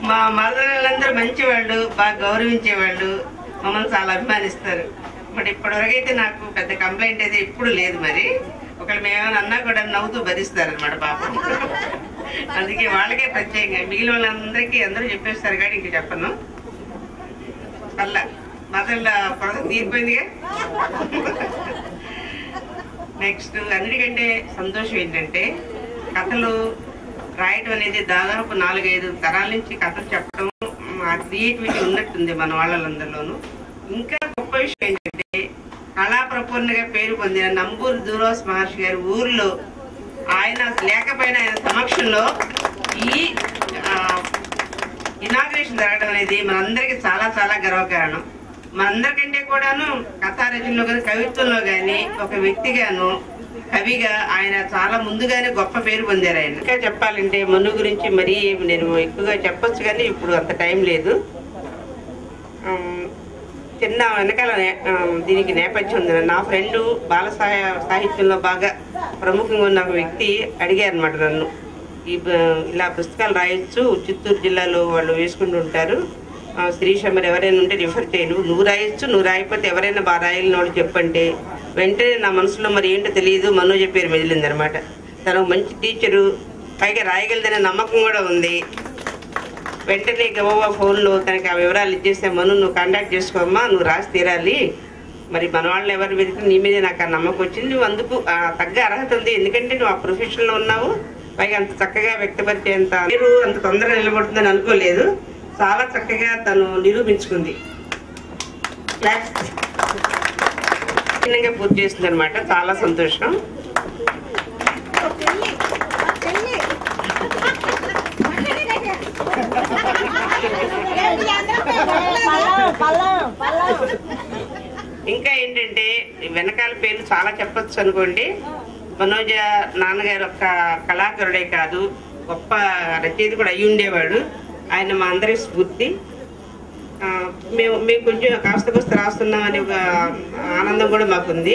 మా మరదలందరూ మంచివాళ్ళు, బాగా గౌరవించేవాళ్ళు, మమ్మల్ని చాలా అభిమానిస్తారు. బట్ ఇప్పటివరకు అయితే నాకు పెద్ద కంప్లైంట్ అయితే ఎప్పుడు లేదు. మరి ఒకళ్ళు మేమేమైనా అన్నా కూడా నవ్వుతూ భరిస్తారనమాట పాపం. అందుకే వాళ్ళకే ప్రత్యేకంగా, మిగిలిన వాళ్ళందరికీ అందరూ చెప్పేస్తారు కానీ ఇంక చెప్పను. అలా మరదల కొరత తీరిపోయిందిగా. నెక్స్ట్ అన్నిటికంటే సంతోషం ఏంటంటే కథలు రాయటం అనేది దాదాపు 4-5 తరాల నుంచి కథలు చెప్పడం, ఆ క్రియేటివిటీ ఉన్నట్టుంది మన వాళ్ళందరిలోనూ. ఇంకా గొప్ప విషయం ఏంటంటే కళాప్రపూర్ణగా పేరు పొందిన నంబూరు దూరోస్ మహర్షి గారి ఊర్లో ఆయన లేకపోయినా ఆయన సమక్షంలో ఈ ఇనాగ్రేషన్ జరగడం అనేది మనందరికీ చాలా చాలా గర్వకారణం. మనందరికంటే కూడాను కథారచనలో కానీ కవిత్వంలో కానీ ఒక వ్యక్తిగాను కవిగా ఆయన చాలా ముందుగానే గొప్ప పేరు పొందారు. ఆయన ఇంకా చెప్పాలంటే మను గురించి మరీ నేను ఎక్కువగా చెప్పొచ్చు కానీ ఇప్పుడు అంత టైం లేదు. చిన్న వెనకాల దీనికి నేపథ్యం ఉంది. నా ఫ్రెండు బాల సాహిత్యంలో బాగా ప్రముఖంగా ఉన్న ఒక వ్యక్తి అడిగారు అనమాట నన్ను, ఇలా పుస్తకాలు రాయొచ్చు, చిత్తూరు జిల్లాలో వాళ్ళు వేసుకుంటూ ఉంటారు, శ్రీష మరి ఎవరైనా ఉంటే రిఫర్ చేయను, నువ్వు రాయొచ్చు, నువ్వు రాయకపోతే ఎవరైనా బాగా రాయలేని వాళ్ళు చెప్పంటే వెంటనే నా మనసులో మరి ఏంటో తెలియదు మనోజ్ పేరు మెదిలింది అనమాట. తను మంచి టీచరు, పైగా రాయగలదనే నమ్మకం కూడా ఉంది. వెంటనే గబోవా ఫోన్లో తనకి ఆ వివరాలు ఇచ్చేస్తే, మను నువ్వు కాంటాక్ట్ చేసుకోమ్మా, నువ్వు రాసి తీరాలి, మరి మన వాళ్ళు ఎవరు వెతికి నీ మీదే నాకు ఆ నమ్మకం వచ్చింది, నువ్వు అందుకు తగ్గ అర్హత ఉంది, ఎందుకంటే నువ్వు ఆ ప్రొఫెషన్లో ఉన్నావు, పైగా అంత చక్కగా వ్యక్తపరిచేంత మీరు అంత తొందరగా నిలబడుతుందని అనుకోలేదు. చాలా చక్కగా తను నిరూపించుకుంది, పూర్తి చేస్తుంది అనమాట. చాలా సంతోషం. ఇంకా ఏంటంటే వెనకాల పేర్లు చాలా చెప్పచ్చు అనుకోండి. మనోజ నాన్నగారు ఒక్క కళాకారుడే కాదు, గొప్ప రచయిత కూడా అయ్యి ఉండేవాడు. ఆయన మా అందరి స్ఫూర్తి. మేము కొంచెం కాస్త రాస్తున్నామని ఒక ఆనందం కూడా మాకుంది.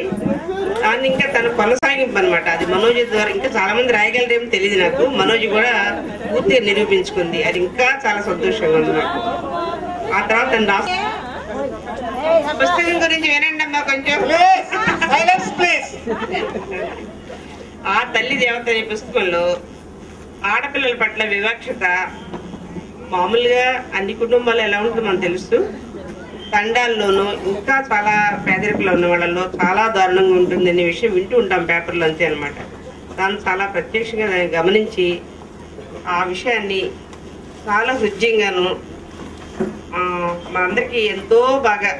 దాన్ని ఇంకా తన కొనసాగింపు అనమాట. అది మనోజ్ ద్వారా ఇంకా చాలా మంది రాయగలరేమో తెలియదు నాకు, మనోజ్ కూడా పూర్తిగా నిరూపించుకుంది. అది ఇంకా చాలా సంతోషంగా ఉంది నాకు. ఆ తర్వాత తను పుస్తకం గురించి వినండి అమ్మా కొంచెం. ఆ తల్లి దేవత అనే పుస్తకంలో ఆడపిల్లల పట్ల వివక్షత మామూలుగా అన్ని కుటుంబాలు ఎలా ఉంటుందో మనకు తెలుసు, తండాల్లోనూ ఇంకా చాలా పేదరికలో ఉన్న వాళ్ళలో చాలా దారుణంగా ఉంటుంది అనే విషయం వింటూ ఉంటాం పేపర్లో, అంతే అనమాట. దాన్ని చాలా ప్రత్యక్షంగా గమనించి ఆ విషయాన్ని చాలా హృద్యంగాను మనందరికీ ఎంతో బాగా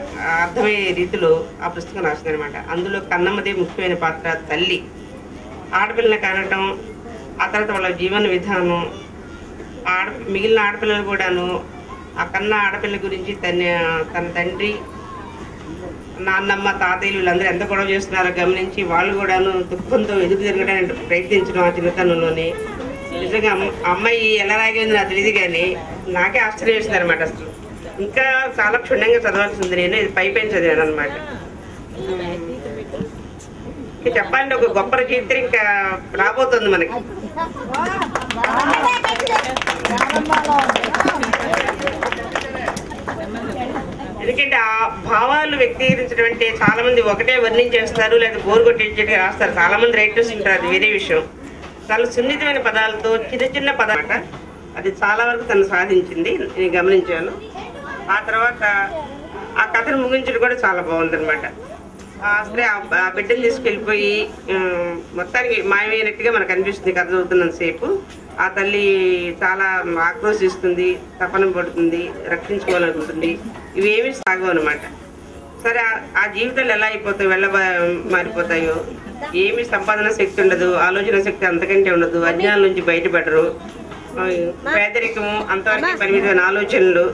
అర్థమయ్యే రీతిలో ఆ పుస్తకం రాసిందనమాట. అందులో కన్నమ్మదే ముఖ్యమైన పాత్ర. తల్లి ఆడపిల్లని కనటం, ఆ తర్వాత వాళ్ళ జీవన విధానం, మిగిలిన ఆడపిల్లలు కూడాను ఆ కన్న ఆడపిల్ల గురించి తన తండ్రి, నాన్నమ్మ, తాతయ్యలు వీళ్ళందరూ ఎంత గొడవ చేస్తున్నారో గమనించి వాళ్ళు కూడాను దుఃఖంతో ఎదుగు తిరగడానికి ప్రయత్నించడం ఆ చిన్నతనంలోనే. నిజంగా అమ్మాయి ఎలా రాగింది నాకు తెలియదు కానీ నాకే ఆశ్చర్యం వేసింది అనమాట. అసలు ఇంకా చాలా క్షుణ్ణంగా చదవాల్సి ఉంది. నేను ఇది పైన చదివాను అనమాట. చెప్పాలంటే ఒక గొప్ప చరిత్ర ఇంకా రాబోతుంది మనకి. ఎందుకంటే ఆ భావాలు వ్యక్తీకరించడం అంటే చాలా మంది ఒకటే వర్ణించేస్తారు, లేదా బోరు కొట్టించేట్టుగా రాస్తారు. చాలా మంది రైటర్స్ ఉంటారు, అది వేరే విషయం. చాలా సున్నితమైన పదాలతో చిన్న చిన్న పదాలట, అది చాలా వరకు తను సాధించింది, నేను గమనించాను. ఆ తర్వాత ఆ కథను ముగించడం కూడా చాలా బాగుందనమాట. అసలే ఆ బిడ్డను తీసుకెళ్ళిపోయి మొత్తానికి మాయమైనట్టుగా మనకు అనిపిస్తుంది కథ చదువుతున్నంతసేపు. ఆ తల్లి చాలా ఆక్రోశిస్తుంది, తపన పడుతుంది, రక్షించుకోవాలనుకుంటుంది. ఇవేమీ సాగవు అనమాట. సరే ఆ జీవితాలు ఎలా అయిపోతాయో, మారిపోతాయో, ఏమి సంపాదన శక్తి ఉండదు, ఆలోచన శక్తి అంతకంటే ఉండదు, అజ్ఞానం నుంచి బయటపడరు, పేదరికము, అంతవరకు పరిమితమైన ఆలోచనలు.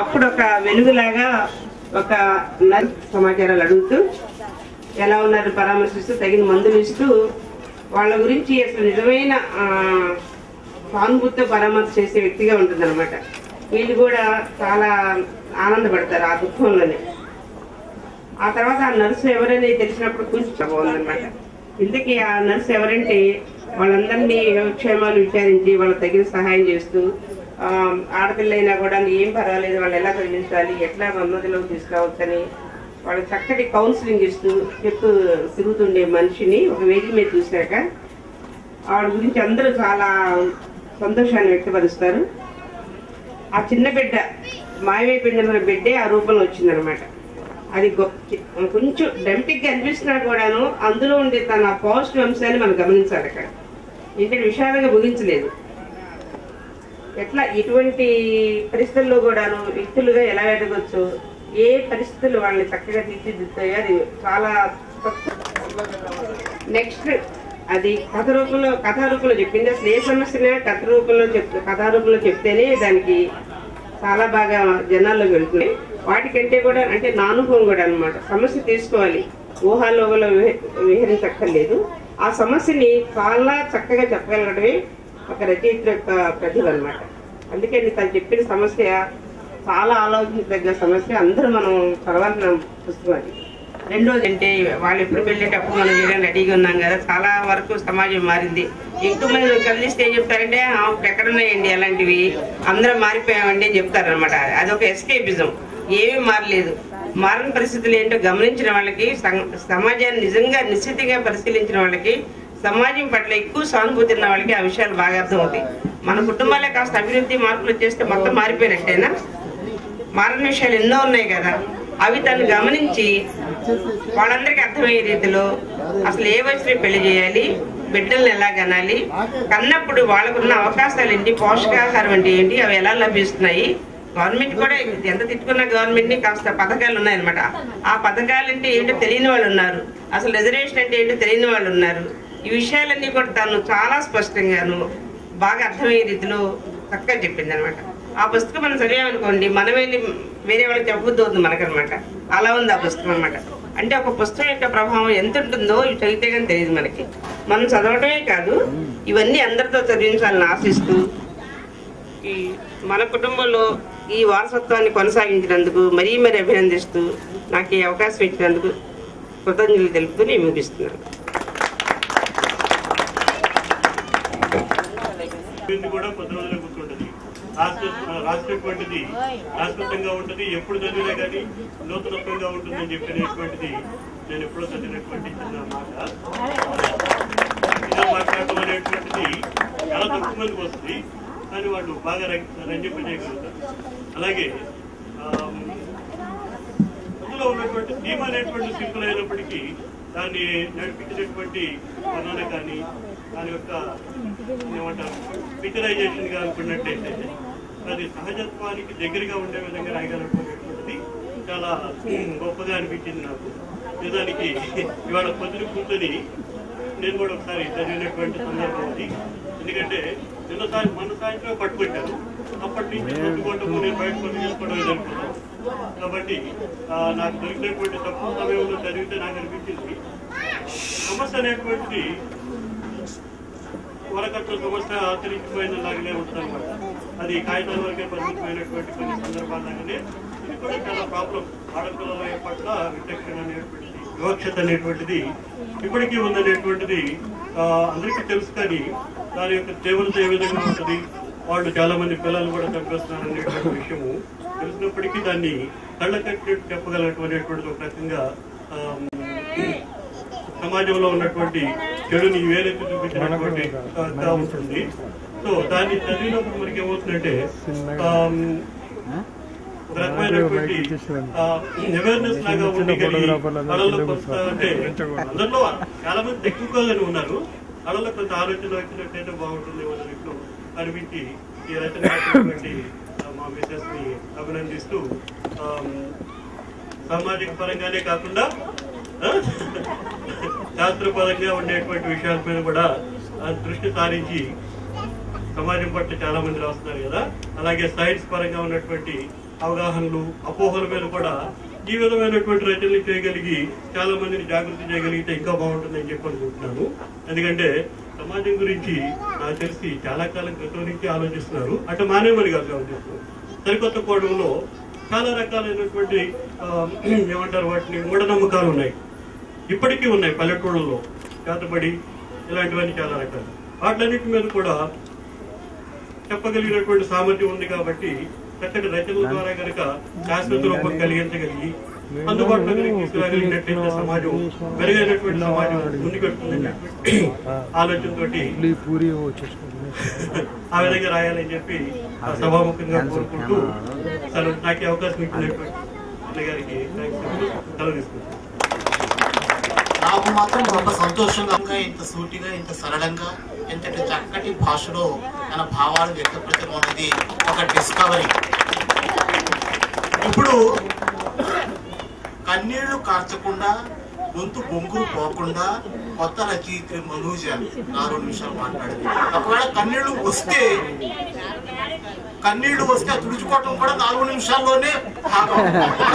అప్పుడు ఒక వెలుగులాగా ఒక సమాచారాలు అడుగుతూ, ఎలా ఉన్నారు పరామర్శిస్తూ, తగిన మందులు ఇస్తూ, వాళ్ళ గురించి అసలు నిజమైన సానుభూతితో పరామర్శ చేసే వ్యక్తిగా ఉంటుంది అనమాట. వీళ్ళు కూడా చాలా ఆనందపడతారు ఆ దుఃఖంలోనే. ఆ తర్వాత ఆ నర్సు ఎవరనేది తెలిసినప్పుడు కొంచెం బాగుందనమాట. ఇంతకీ ఆ నర్సు ఎవరంటే వాళ్ళందరినీ యోగక్షేమాలు విచారించి వాళ్ళకి తగిన సహాయం చేస్తూ ఆడపిల్లైనా కూడా ఏం పర్వాలేదు, వాళ్ళు ఎలా చదివించాలి, ఎట్లా ఉన్నతిలోకి తీసుకురావచ్చని వాళ్ళకి చక్కటి కౌన్సిలింగ్ ఇస్తూ చెప్తూ తిరుగుతుండే మనిషిని ఒక వేదిక మీద చూశాక ఆవిడ గురించి అందరూ చాలా సంతోషాన్ని వ్యక్తపరుస్తారు. ఆ చిన్న బిడ్డ మాయమైపోయిన బిడ్డే ఆ రూపంలో వచ్చిందనమాట. అది కొంచెం డెమటిక్గా అనిపిస్తున్నా కూడాను అందులో ఉండే తన పాజిటివ్ అంశాన్ని మనం గమనించాలి. అక్కడ ఏంటంటే విషాదంగా ముగించలేదు. ఎట్లా ఇటువంటి పరిస్థితుల్లో కూడాను వ్యక్తులుగా ఎలా ఎదగొచ్చు, ఏ పరిస్థితులు వాళ్ళని చక్కగా తీర్చిదిద్దాయో అది చాలా. నెక్స్ట్ అది కథ రూపంలో చెప్పింది. అసలు ఏ సమస్యనే కథారూపంలో చెప్తేనే దానికి చాలా బాగా జనాల్లో వెళ్తుంది. వాటికంటే కూడా అంటే నా అనుభవం కూడా అనమాట. సమస్య తీసుకోవాలి, ఊహాలోగలో విహరించక్కర్లేదు. ఆ సమస్యని చాలా చక్కగా చెప్పగలగడమే ఒక రచయిత యొక్క ప్రతిభ అనమాట. అందుకని తను చెప్పిన సమస్య చాలా ఆలోచించదగ్గ సమస్య. అందరూ మనం చదవాల్సిన పుస్తకం అది. రెండోది అంటే వాళ్ళు ఎప్పుడు వెళ్ళేటప్పుడు మనం చేయడానికి రెడీగా ఉన్నాం కదా. చాలా వరకు సమాజం మారింది. ఎక్కువ మంది కలిస్తే ఏం చెప్తారంటే ఎక్కడున్నాయండి అలాంటివి, అందరం మారిపోయామండి అని చెప్తారనమాట. అదొక ఎస్కేపిజం. ఏమీ మారలేదు. మారిన పరిస్థితులు ఏంటో గమనించిన వాళ్ళకి, సమాజాన్ని నిజంగా నిశ్చితంగా పరిశీలించిన వాళ్ళకి, సమాజం పట్ల ఎక్కువ సానుభూతి ఉన్న వాళ్ళకి ఆ విషయాలు బాగా అర్థమవుతాయి. మన కుటుంబాలే కాస్త అభివృద్ధి మార్పులు చేస్తే మొత్తం మారిపోయినట్టేనా? మారిన విషయాలు ఎన్నో ఉన్నాయి కదా. అవి తను గమనించి వాళ్ళందరికీ అర్థమయ్యే రీతిలో అసలు ఏ వయసులో పెళ్లి చేయాలి, బిడ్డలను ఎలా కనాలి, కన్నప్పుడు వాళ్ళకున్న అవకాశాలు ఏంటి, పోషకాహారం అంటే ఏంటి, అవి ఎలా లభిస్తున్నాయి. గవర్నమెంట్ కూడా ఎంత తిట్టుకున్న గవర్నమెంట్ని కాస్త పథకాలు ఉన్నాయన్నమాట. ఆ పథకాలు అంటే ఏంటో తెలియని వాళ్ళు ఉన్నారు, అసలు రిజర్వేషన్ అంటే ఏంటో తెలియని వాళ్ళు ఉన్నారు. ఈ విషయాలన్నీ కూడా తను చాలా స్పష్టంగాను బాగా అర్థమయ్యే రీతిలో చక్కగా చెప్పింది అనమాట. ఆ పుస్తకం మనం చదివామనుకోండి, మనం వెళ్ళి వేరే వాళ్ళకి చెప్పబుద్ధి అవుతుంది మనకనమాట. అలా ఉంది ఆ పుస్తకం అనమాట. అంటే ఒక పుస్తకం యొక్క ప్రభావం ఎంత ఉంటుందో ఇవి చదివితే కానీ తెలియదు మనకి. మనం చదవటమే కాదు, ఇవన్నీ అందరితో చదివించాలని ఆశిస్తూ ఈ మన కుటుంబంలో ఈ వారసత్వాన్ని కొనసాగించినందుకు మరీ అభినందిస్తూ నాకు ఈ అవకాశం ఇచ్చినందుకు కృతజ్ఞతలు తెలుపుతూ నేను ముగిస్తున్నాను. కూడా కొద్ది రోజులు గుర్తుంటది. రాసినటువంటిది శాశ్వతంగా ఉంటుంది. ఎప్పుడు చదివినా కానీ నూతనత్వంగా ఉంటుందని చెప్పినటువంటిది నేను ఎప్పుడో చదివినటువంటి చిన్న మాట. ఇలా మాట్లాడటం అనేటువంటిది చాలా తక్కువ మందికి వస్తుంది, కానీ వాళ్ళు బాగా రంజింపజేయగలుగుతారు. అలాగే అందులో ఉన్నటువంటి థీమ్ అనేటువంటి సింపుల్ అయినప్పటికీ దాన్ని నడిపించినటువంటి వర్ణన కానీ దాని యొక్క ఏమంటారు పిక్చరైజేషన్ గా అనుకున్నట్టయితే అది సహజత్వానికి దగ్గరగా ఉండే విధంగా రాయగలటువంటిది చాలా గొప్పగా అనిపించింది నాకు. నిజానికి ఇవాళ పొద్దున కూర్చొని నేను కూడా ఒకసారి చదివినటువంటి సందర్భం అది. ఎందుకంటే మన సాయంత్రం పట్టుకొచ్చాను, అప్పటి నుంచి కొట్టుకోవటము నేను బయట పని చేసుకోవడం జరుగుతున్నాను. కాబట్టి నాకు దొరికినటువంటి తక్కువ సమయంలో చదివితే నాకు అనిపించింది సమస్య అనేటువంటిది వరకట్ల సమస్య ఆచరించిపోయిన లాగానే ఉంటుంది అనమాట. అది కాగితాల వరకే పరిమితమైనటువంటి కొన్ని సందర్భాలనే ఇది కూడా చాలా ప్రాబ్లం. ఆడపిల్లల పట్ల విచక్షణ అనేటువంటిది, వివక్షత అనేటువంటిది ఇప్పటికీ ఉందనేటువంటిది అందరికీ తెలుసు. కానీ దాని యొక్క తీవ్రత ఏ విధంగా ఉంటుంది, వాళ్ళు చాలా మంది పిల్లలు కూడా చంపేస్తున్నారు అనేటువంటి విషయము తెలిసినప్పటికీ దాన్ని కళ్ళ కట్టినట్టు చెప్పగలటువంటిది ఒక రకంగా సమాజంలో ఉన్నటువంటి చెడుని వేలెత్తి చూపించినటువంటి ఉంటుంది. సో దాన్ని చదివినప్పుడు మనకి ఏమవుతుందంటే ఒక రకమైనటువంటి అవేర్నెస్ లాగా ఉండి అంటే అందరిలో చాలా మంది ఎక్కువగానే ఉన్నారు. వాళ్ళలో కొంత ఆలోచన వచ్చినట్టయితే బాగుంటుంది వాళ్ళలో అనిపించి ఈ రచనటువంటి మా మిసెస్ ని అభినందిస్తూ సామాజిక పరంగానే కాకుండా శాస్త్రపరంగా ఉండేటువంటి విషయాల మీద కూడా దృష్టి సారించి సమాజం పట్ల చాలా మంది రాస్తున్నారు కదా. అలాగే సైన్స్ పరంగా ఉన్నటువంటి అవగాహనలు, అపోహల మీద కూడా ఈ విధమైనటువంటి రచనలు చేయగలిగి చాలా మందిని జాగృతి చేయగలిగితే ఇంకా బాగుంటుందని చెప్పి అనుకుంటున్నాను. ఎందుకంటే సమాజం గురించి నాకు తెలిసి చాలా కాలం క్రితం నుంచి ఆలోచిస్తున్నారు. అంటే మానేమని కాదు ఆలోచిస్తున్నారు. సరికొత్త కోణంలో చాలా రకాలైనటువంటి ఏమంటారు వాటిని మూఢనమ్మకాలు ఉన్నాయి, ఇప్పటికీ ఉన్నాయి. పల్లెటూళ్ళలో చేతబడి ఇలాంటివన్నీ చాలా రకాలు. వాటిలన్నిటి మీద కూడా చెప్పగలిగినటువంటి సామర్థ్యం ఉంది కాబట్టి చక్కటి రచనల ద్వారా కనుక శాశ్వత రూపం కలిగించగలిగి అందుబాటులో తీసుకురాగలిగినట్లయితే సమాజం మెరుగైనటువంటి సమాజం ముందుకెడుతుందనేటువంటి ఆలోచనతో ఆ విధంగా రాయాలని చెప్పి సభాముఖంగా కోరుకుంటూ అసలు నాకు అవకాశం ఇచ్చినటువంటి అన్నయ్య గారికి సెలవు తీసుకుంటాను. నాకు మాత్రం గొప్ప సంతోషంగా ఇంత సూటిగా ఇంత సరళంగా ఎంతటి చక్కటి భాషలో తన భావాలు వ్యక్తపరచడం అనేది ఒక డిస్కవరీ. ఇప్పుడు కన్నీళ్లు కార్చకుండా గొంతు బొంగురు పోకుండా కొత్త రచయిత్రి మనోజ్ 4 నిమిషాలు మాట్లాడింది. ఒకవేళ కన్నీళ్లు వస్తే తుడుచుకోవటం కూడా 4 నిమిషాల్లోనే భాగం.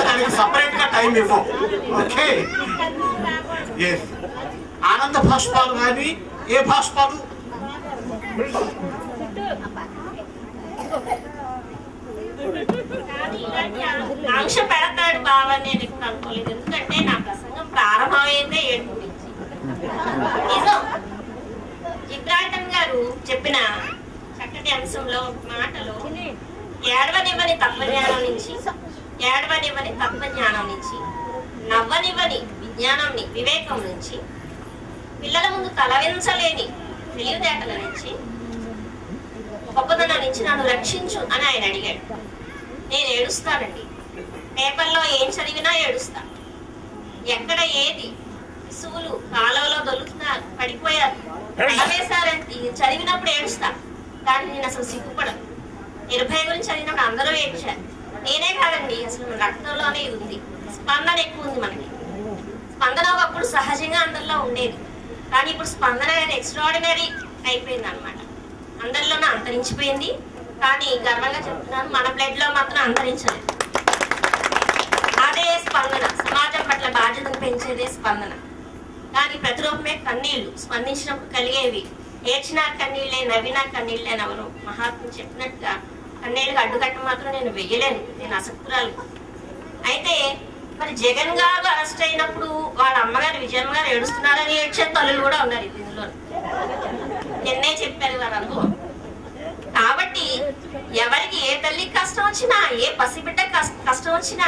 దానికి సపరేట్ గా టైం ఇవ్వం. ఓకే, ఆనంద భాష్పాలు కానీ ఏ భాష్పాలు ఆంక్ష పెడతాడు బాగా నేను ఇప్పుడు అనుకోలేదు. ఎందుకంటే నా ప్రసంగం ప్రారంభమైందే 7 నుంచి. నిజం, చిత్రాటన్ గారు చెప్పిన చక్కటి అంశంలో మాటలో ఏడవనివ్వని తత్వజ్ఞానం నుంచి, ఏడవనివ్వని తత్వజ్ఞానం నుంచి, నవ్వనివ్వని విజ్ఞానం వివేకం నుంచి, పిల్లల ముందు తలవించలేని తెలివితేటల నుంచి, గొప్పతనం నుంచి నన్ను రక్షించు అని ఆయన అడిగాడు. నేను ఏడుస్తానండి. పేపర్లో ఏం చదివినా ఏడుస్తా. ఎక్కడ ఏది శిశువులు కాలువలో దొరుకుతున్నారు, పడిపోయారు, వేశారని చదివినప్పుడు ఏడుస్తా. కానీ నేను అసలు సిగ్గుపడను. నిర్భయ గురించి చదివినప్పుడు అందరూ ఏడ్చారు. నేనే కాదండి, అసలు రక్తంలోనే ఇది ఉంది. స్పందన ఎక్కువ ఉంది మనకి. స్పందన ఒకప్పుడు సహజంగా అందరిలో ఉండేది, కానీ ఇప్పుడు స్పందన అనేది ఎక్స్ట్రాడినరీ అయిపోయింది అనమాట. అందరిలోనే అంతరించిపోయింది. కానీ గర్వంగా చెప్తున్నాను, మన బ్లడ్ లో మాత్రం అంతరించలేదు. అదే స్పందన, సమాజం పట్ల బాధ్యతను పెంచేదే స్పందన. కానీ ప్రతిరూపమే కన్నీళ్లు. స్పందించినప్పుడు కలిగేవి ఏడ్చినా కన్నీళ్లే, నవ్వినా కన్నీళ్లే. ఎవరు మహాత్ములు చెప్పినట్టుగా కన్నీళ్ళకి అడ్డుకట్ట మాత్రం నేను వెయ్యలేను, నేను అసక్తురాలు. అయితే మరి జగన్ గారు అరెస్ట్ అయినప్పుడు వాళ్ళ అమ్మగారు విజయమ్మ గారు ఏడుస్తున్నారని ఏడ్చే తల్లులు కూడా ఉన్నారు ఇందులో. నిన్నే చెప్పారు వారి అనుభవం. కాబట్టి ఎవరికి ఏ తల్లికి కష్టం వచ్చినా, ఏ పసిబిడ్డ కష్టం వచ్చినా,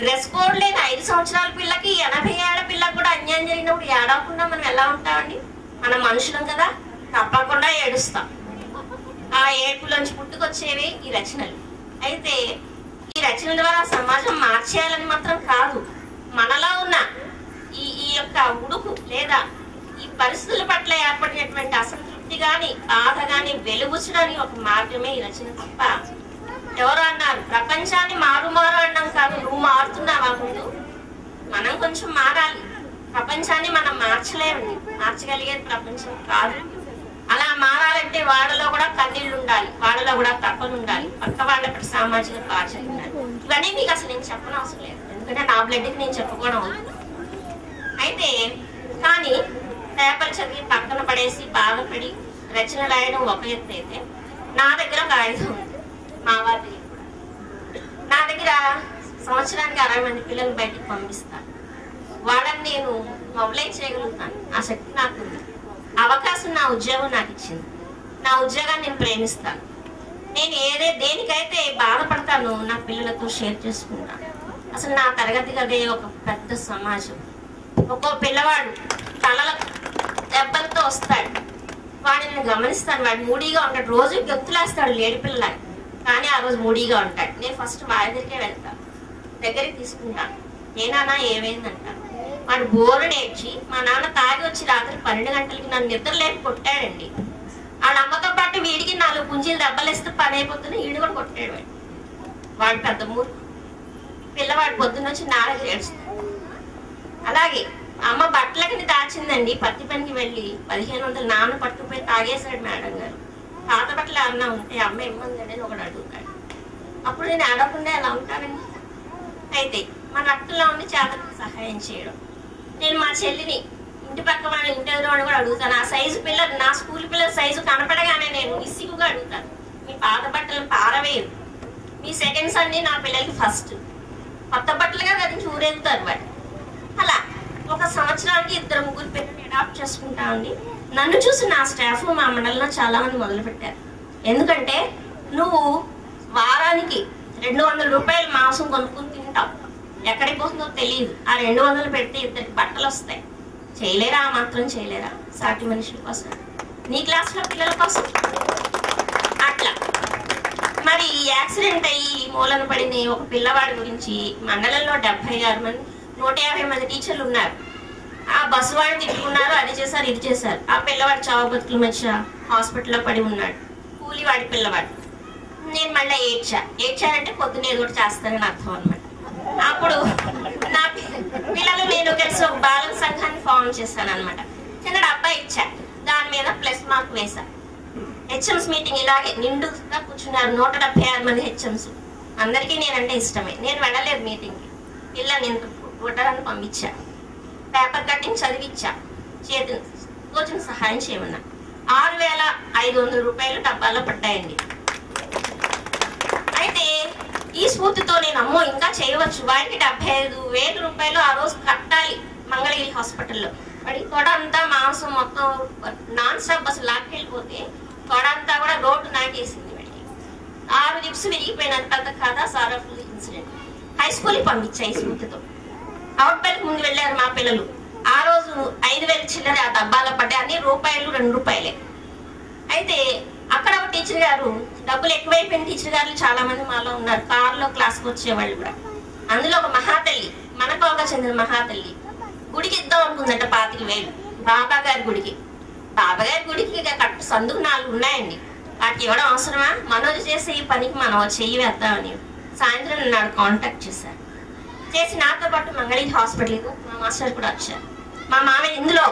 డ్రెస్ కోడ్ లేని 5 సంవత్సరాల పిల్లకి 80 ఏళ్ల పిల్లకి కూడా అన్యాయం జరిగినప్పుడు ఏడవకుండా మనం ఎలా ఉంటామండి? మనం మనుషులం కదా, తప్పకుండా ఏడుస్తాం. ఆ ఏడుపులోంచి పుట్టుకొచ్చేవి ఈ రచనలు. అయితే ఈ రచనల ద్వారా సమాజం మార్చేయాలని మాత్రం కాదు, మనలో ఉన్న ఈ యొక్క ఉడుకు లేదా ఈ పరిస్థితుల పట్ల ఏర్పడినటువంటి అసంతృప్తి గాని, బాధ గాని వెలుగుచ్చడానికి ఒక మార్గమే ఈ రచన తప్ప. ఎవరు అన్నారు ప్రపంచాన్ని మారు అన్నాం కాదు, నువ్వు మారుతున్నావా? ముందు మనం కొంచెం మారాలి. ప్రపంచాన్ని మనం మార్చలేమండి, మార్చగలిగేది ప్రపంచం కాదు. అలా మారాలంటే వాళ్ళలో కూడా కన్నీళ్లు ఉండాలి, వాళ్ళలో కూడా తప్పలు ఉండాలి, పక్క వాళ్ళ సామాజిక బాధ్యత ఉండాలి. ఇవన్నీ మీకు అసలు నేను చెప్పడం అవసరం లేదు, ఎందుకంటే నా బ్లడ్కి నేను చెప్పుకోవడం అవుతుంది. అయితే కానీ పేపర్ చదివి పక్కన పడేసి బాధపడి రచన రాయడం ఒక ఎత్తు అయితే, నా దగ్గర ఒక ఆయుధం ఉంది. మా వారి కూడా నా దగ్గర సంవత్సరానికి 60 మంది పిల్లలు బయటకు పంపిస్తాను. వాళ్ళని నేను మొబిలైజ్ చేయగలుగుతాను. ఆ శక్తి నాకు ఉంది. అవకాశం నా ఉద్యోగం నాకు ఇచ్చింది. నా ఉద్యోగాన్ని నేను ప్రేమిస్తాను. నేను దేనికైతే బాధపడతానో నా పిల్లలతో షేర్ చేసుకుంటాను. అసలు నా తరగతి గదే ఒక పెద్ద సమాజం. ఒక్కో పిల్లవాడు తలల దెబ్బలతో వస్తాడు, వాడిని నేను గమనిస్తాను. వాడు మూడీగా ఉంటాడు, రోజు గెత్తులేస్తాడు లేడి పిల్ల, కానీ ఆ రోజు మూడీగా ఉంటాడు. నేను ఫస్ట్ వాడి దగ్గరికే వెళ్తాను, దగ్గరికి తీసుకుంటాను. ఏనానా ఏమైందంటాను. వాడు బోరు నేర్చి మా నాన్న తాగి వచ్చి రాత్రి 12 గంటలకి నన్ను నిద్ర లేపి కొట్టాడండి. వాళ్ళ అమ్మతో పాటు వీడికి 4 పుంజీలు దెబ్బలేస్తే పని అయిపోతుంది, వీడు కూడా కొట్టాడు. వాడు పెద్ద మూర్ఖు. పిల్లవాడు పొద్దున్న వచ్చి నా దగ్గర ఏడుస్తాడు. అలాగే అమ్మ బట్టలకి దాచిందండి, పత్తి పనికి వెళ్ళి 1500 నాన్న పట్టుకుపోయి తాగేశాడు మేడం గారు. పాత బట్టలు అన్నా ఉంటే అమ్మ ఇమ్మందండి అని ఒకడు అడుగుతాడు. అప్పుడు నేను ఆడకుండా ఎలా ఉంటానండి? అయితే మన రక్తంలో ఉండి చేతకు సహాయం చేయడం. నేను మా చెల్లిని ఇంటి పక్క వాళ్ళ ఇంటి ఎదురు కూడా అడుగుతాను. ఆ సైజు పిల్లలు, నా స్కూల్ పిల్లల సైజు కనపడగానే నేను ఇసిగుగా అడుగుతాను, మీ పాత బట్టలు పారవేయరు, మీ సెకండ్స్ అన్ని నా పిల్లలకి ఫస్ట్, కొత్త బట్టలుగా ధరించి ఊరేగుతారు వాడు. అలా ఒక సంవత్సరానికి 2-3 పిల్లల్ని అడాప్ట్ చేసుకుంటామండి. నన్ను చూసి నా స్టాఫ్ మా మండలంలో చాలా మంది మొదలుపెట్టారు. ఎందుకంటే నువ్వు వారానికి 200 రూపాయలు మాంసం కొనుక్కుని తింటావు, ఎక్కడికి పోతుందో తెలియదు. ఆ 200 పెడితే ఇద్దరికి బట్టలు వస్తాయి. చేయలేరా? ఆ మాత్రం చేయలేరా? సాటి మనుషుల కోసం, నీ క్లాస్లో పిల్లల కోసం. అట్లా మరి యాక్సిడెంట్ అయ్యి మూలన పడిన ఒక పిల్లవాడి గురించి మండలంలో 76 మంది 150 మంది టీచర్లు ఉన్నారు. ఆ బస్సు వాడిని తిట్టుకున్నారు, అది చేశారు ఇది చేశారు. ఆ పిల్లవాడు చావు బతుకుల మధ్య హాస్పిటల్లో పడి ఉన్నాడు, కూలివాడి పిల్లవాడు. నేను మళ్ళీ ఏడ్చానంటే పొద్దున్న ఏదో ఒకటి చేస్తానని అర్థం అనమాట. అప్పుడు నా పిల్లలు నేను కలిసి ఒక బాలల సంఘాన్ని ఫామ్ చేశాను అనమాట. చిన్న డబ్బా ఇచ్చా, దాని మీద ప్లస్ మార్క్ వేసా. హెచ్ఎంస్ మీటింగ్ ఇలాగే నిండుగా కూర్చున్నారు 176 మంది హెచ్ఎంస్. అందరికీ నేనంటే ఇష్టమే. నేను వెళ్ళలేదు మీటింగ్కి, పిల్లల్ని ఇంత పుట్టడానికి పంపించా, పేపర్ కటింగ్ చదివిచ్చా, చేతి తోచిన సహాయం చేయమన్నా. 6,500 రూపాయలు డబ్బాలో పడ్డాయండి. అయితే ఈ స్ఫూర్తితో నేను అమ్మో ఇంకా చేయవచ్చు, వాడికి 75,000 రూపాయలు ఆ రోజు కట్టాలి మంగళగిరి హాస్పిటల్లో. వాడికి తొడ అంతా మాంసం మొత్తం నాన్ స్టాప్ బస్సు లాక్కెళ్ళిపోతే తొడ అంతా కూడా రోడ్డు నాకేసింది. వాడికి 6 జిప్స్ విరిగిపోయినంత పెద్ద కాదా సారఫుల్ ఇన్సిడెంట్. హై స్కూల్కి పంపించా ఈ స్ఫూర్తితో. అవుట్ బైక్ ముందు వెళ్ళారు మా పిల్లలు. ఆ రోజు 5,000 చిల్లర ఆ డబ్బాలో పడ్డాయి. అన్ని రూపాయలు 2 రూపాయలే. అయితే అక్కడ ఒక టీచర్ గారు, డబ్బులు ఎక్కువైపోయిన టీచర్ గారు చాలా మంది మాలో ఉన్నారు, కారులో క్లాస్కి వచ్చేవాళ్ళు కూడా. అందులో ఒక మహాతల్లి, మనకోగా చెందిన మహాతల్లి గుడికి ఇద్దాం అనుకుందంట 25,000 బాబా గారి గుడికి. బాబా గారి గుడికి కట్టు సందుకు 4 ఉన్నాయండి, వాటికి ఇవ్వడం అవసరమా? మనోజ్ చేసే ఈ పనికి మనం చెయ్యి వేద్దామని సాయంత్రం నన్ను కాంటాక్ట్ చేశారు. చేసి నాతో పాటు మంగళగిరి హాస్పిటల్కి మా మాస్టర్ కూడా వచ్చారు. మా మామయ్య ఇందులో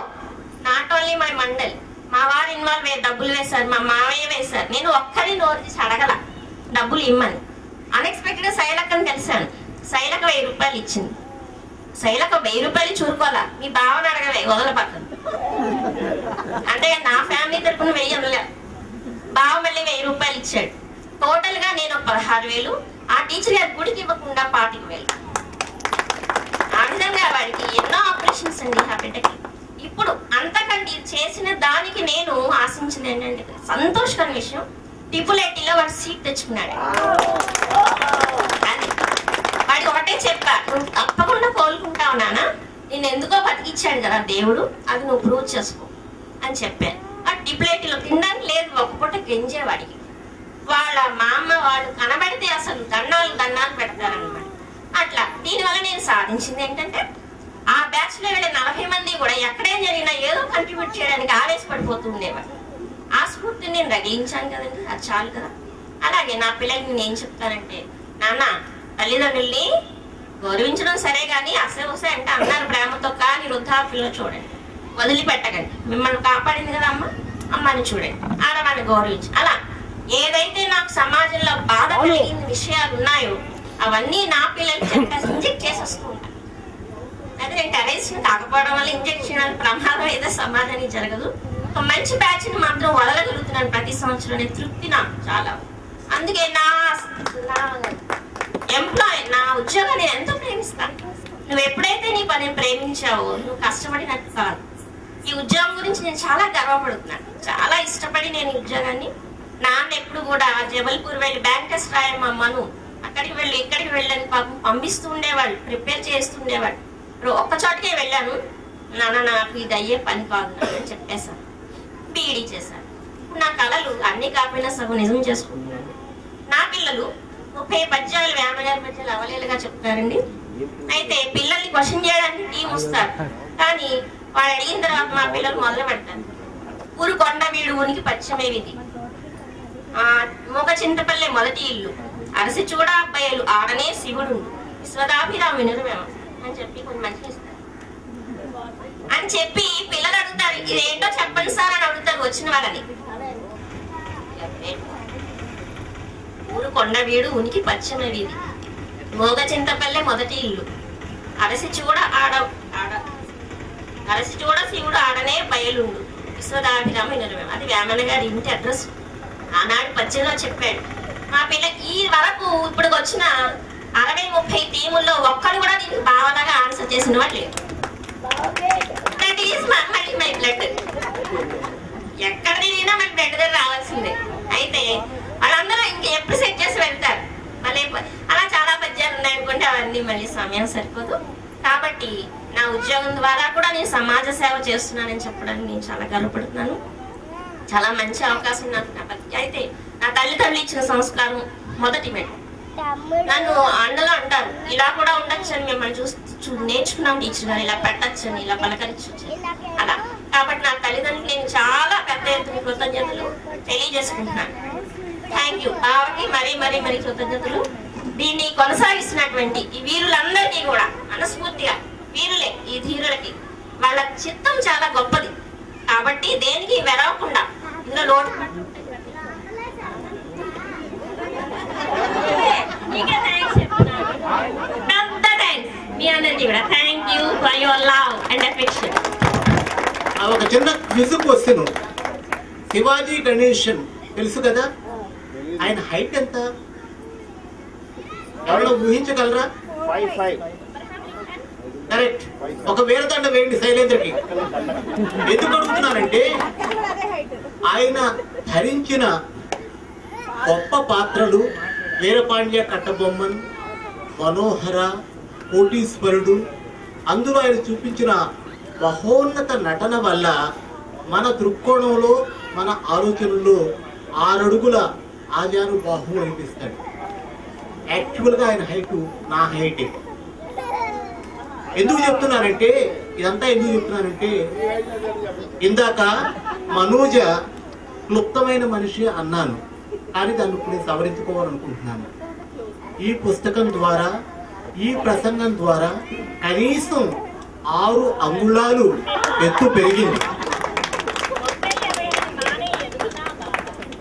నాట్ ఓన్లీ మై మండల్, మా వారు ఇన్వాల్వ్ అయ్యే డబ్బులు వేశారు, మా మామయ్య వేశారు. నేను ఒక్కరి నోరు తీసి అడగల డబ్బులు ఇమ్మని. అన్ఎక్స్పెక్టెడ్గా శైలక్కని కలిశాను. శైలక 1000 రూపాయలు ఇచ్చింది. శైలక 1000 రూపాయలు చూరుకోవాలా, మీ బావని అడగవే వదల పక్కన. అంటే నా ఫ్యామిలీ తరఫున 1000 అనలే, బావ మళ్ళీ 1000 రూపాయలు ఇచ్చాడు. టోటల్ గా నేను 16,000, ఆ టీచర్ గారి గుడికి ఇవ్వకుండా 25,000. ఆ విధంగా వాడికి ఎన్నో ఆపరేషన్స్ అండి ఆ బిడ్డకి. ఇప్పుడు అంతకంటే చేసిన దానికి నేను ఆశించింది ఏంటంటే సంతోషకరమైన విషయం, TIIIలో వాడు సీట్ తెచ్చుకున్నాడు. అది వాడికి ఒకటే చెప్పా, నువ్వు తప్పకుండా కోలుకుంటావు నాన్న, నేను ఎందుకో బతికిచ్చాడు కదా దేవుడు, అది నువ్వు ప్రూవ్ చేసుకో అని చెప్పాను. ఆ TIIIలో తినడానికి లేదు, ఒక పూట గెంజేవాడికి. వాళ్ళ మా అమ్మ వాళ్ళు కనబడితే అసలు దండాలు పెడతారనమాట. అట్లా దీనివల్ల నేను సాధించింది ఏంటంటే ఆ బ్యాచ్ లో వెళ్ళే 40 మంది కూడా ఎక్కడేం జరిగినా ఏదో కంట్రిబ్యూట్ చేయడానికి ఆవేశపడిపోతూ ఉండేవాడు. ఆ స్ఫూర్తిని నేను రగిలించాను కదండి, అది చాలు కదా. అలాగే నా పిల్లలకి నేను చెప్తానంటే, నాన్న తల్లిదండ్రుల్ని గౌరవించడం సరే కానీ అసే అంటే అన్నారు ప్రేమతో, కానీ వృద్ధాప్యంలో చూడండి, వదిలిపెట్టకండి. మిమ్మల్ని కాపాడింది కదా అమ్మని చూడండి, ఆడవాళ్ళని గౌరవించి. అలా ఏదైతే నాకు సమాజంలో బాధ కలిగిన విషయాలు ఉన్నాయో అవన్నీ నా పిల్లలకి చెప్పేసి ఇంజెక్ట్ చేసేస్తూ ఉంటాను. అదే నేను టెర్రరిస్ట్ కాకపోవడం వల్ల ఇంజెక్షన్ ప్రమాదం ఏదో సమాజానికి జరగదు. ఒక మంచి బ్యాచ్ ని మాత్రం వదలగలుగుతున్నాను ప్రతి సంవత్సరం అనే తృప్తి నాకు చాలా. అందుకే నా ఎంప్లాయ్, నా ఉద్యోగం నేను ఎంతో ప్రేమిస్తాను. నువ్వు ఎప్పుడైతే నీ పని ప్రేమించావో నువ్వు కష్టపడినట్టు కాదు. ఈ ఉద్యోగం గురించి నేను చాలా గర్వపడుతున్నాను, చాలా ఇష్టపడి నేను ఈ ఉద్యోగాన్ని. నాన్న ఎప్పుడు కూడా జబల్పూర్ వెళ్ళి బ్యాంక్ టెస్ట్ రాయమ్మను, అక్కడికి వెళ్ళి ఇక్కడికి వెళ్ళని పాపం పంపిస్తూ ఉండేవాళ్ళు, ప్రిపేర్ చేస్తుండేవాళ్ళు. ఒక్క చోటకే వెళ్ళాను, నాన్న నాకు ఇది అయ్యే పని కాదు అని చెప్పేశాను, బీఈడీ చేశాను. ఇప్పుడు నా కళలు అన్ని కాకపోయినా సగం నిజం చేసుకుంటున్నాను. నా పిల్లలు 30 పద్యాలు వేమగారి పద్యాలు అవలేలుగా చెప్తారండి. అయితే పిల్లల్ని క్వశ్చన్ చేయడానికి టీం వస్తారు, కానీ వాడు అడిగిన తర్వాత మా పిల్లలు మొదలు పెడతారు. ఊరు కొండ వీడు ఊనికి పశ్చిమే విధి, మొగ చింతపల్లె మొదటి ఇల్లు, అరసి చూడ అబ్బాయిలు ఆడనే శివుడు, విశ్వదాభిరామ వినురమేమ అని చెప్పి కొంచెం మంచిగా ఇస్తారు అని చెప్పి పిల్లలు అడుగుతారు, ఇదేంటో చెప్పండి సార్ అని అడుగుతారు వచ్చిన వాళ్ళని. ఊరు కొండ వీడు ఉనికి పశ్చిమ వీధి, మోగ చింతపల్లె మొదటి ఇల్లు, అరసి చూడ శివుడు ఆడనే బయలుండు, విశ్వదాభిరామ వినురమేమ. అది వేమన గారి ఇంటి అడ్రస్. ఆనాడు పద్యంలో చెప్పాడు. మా పిల్ల ఈ వరకు ఇప్పుడు వచ్చిన 60-30 టీముల్లో ఒక్కడు కూడా దీనికి బావలాగా ఆన్సర్ చేసిన వాళ్ళు లేరు. That is my blood. ఎక్కడ తిరిగినా మనకి బెడ్ దగ్గర రావాల్సిందే. అయితే వాళ్ళందరూ ఎప్పుడు సెట్ చేసి వెళ్తారు. మళ్ళీ అలా చాలా పద్యాలు ఉన్నాయనుకుంటే అవన్నీ మళ్ళీ సమయం సరిపోదు. కాబట్టి నా ఉద్యోగం ద్వారా కూడా నేను సమాజ సేవ చేస్తున్నానని చెప్పడానికి నేను చాలా గర్వపడుతున్నాను. చాలా మంచి అవకాశం నాకు. అయితే నా తల్లిదండ్రులు ఇచ్చిన సంస్కారం మొదటి మెట్టు. నన్ను అండలో అంటారు, ఇలా కూడా ఉండొచ్చు అని, మిమ్మల్ని చూసి నేర్చుకున్నాం టీచర్ గారు, ఇలా పెట్టచ్చు అని, ఇలా పలకరించచ్చు అలా. కాబట్టి నా తల్లిదండ్రులు నేను చాలా పెద్ద ఎత్తున కృతజ్ఞతలు తెలియజేసుకుంటున్నాను. Thank you. కాబట్టి మరీ కృతజ్ఞతలు. దీన్ని కొనసాగిస్తున్నటువంటి ఈ వీరులందరికీ కూడా మనస్ఫూర్తిగా, వీరులే ఈ ధీరులకి వాళ్ళ చిత్తం చాలా గొప్పది. కాబట్టి దేనికి వెరవకుండా ఇందులో లోటు మీ అందరికీ కూడా thank you for your love and affection. ఒక చిన్న క్విజ్ క్వశ్చన్. శివాజీ గణేశన్ తెలుసు కదా, ఆయన హైట్ ఎంత? ఎవరో ఊహించగలరా? 5'5". కరెక్ట్. ఒక వేరదండ వేయండి శైలేంద్రకి. ఎందుకు అడుగుతున్నానంటే ఆయన ధరించిన గొప్ప పాత్రలు వీరపాండ్య కట్టబొమ్మన్, మనోహర, కోటీశ్వరుడు, అందులో ఆయన చూపించిన మహోన్నత నటన వల్ల మన దృక్కోణంలో, మన ఆలోచనల్లో 6 అడుగుల ఆజానుబాహు అనిపిస్తాడు. యాక్చువల్గా ఆయన హైటు నా హైటే. ఎందుకు చెప్తున్నానంటే ఇందాక మనోజ క్లుప్తమైన మనిషి అన్నాను, కానీ దాన్ని ఇప్పుడు నేను సవరించుకోవాలనుకుంటున్నాను. ఈ పుస్తకం ద్వారా, ఈ ప్రసంగం ద్వారా కనీసం 6 అంగుళాలు ఎత్తు పెరిగింది.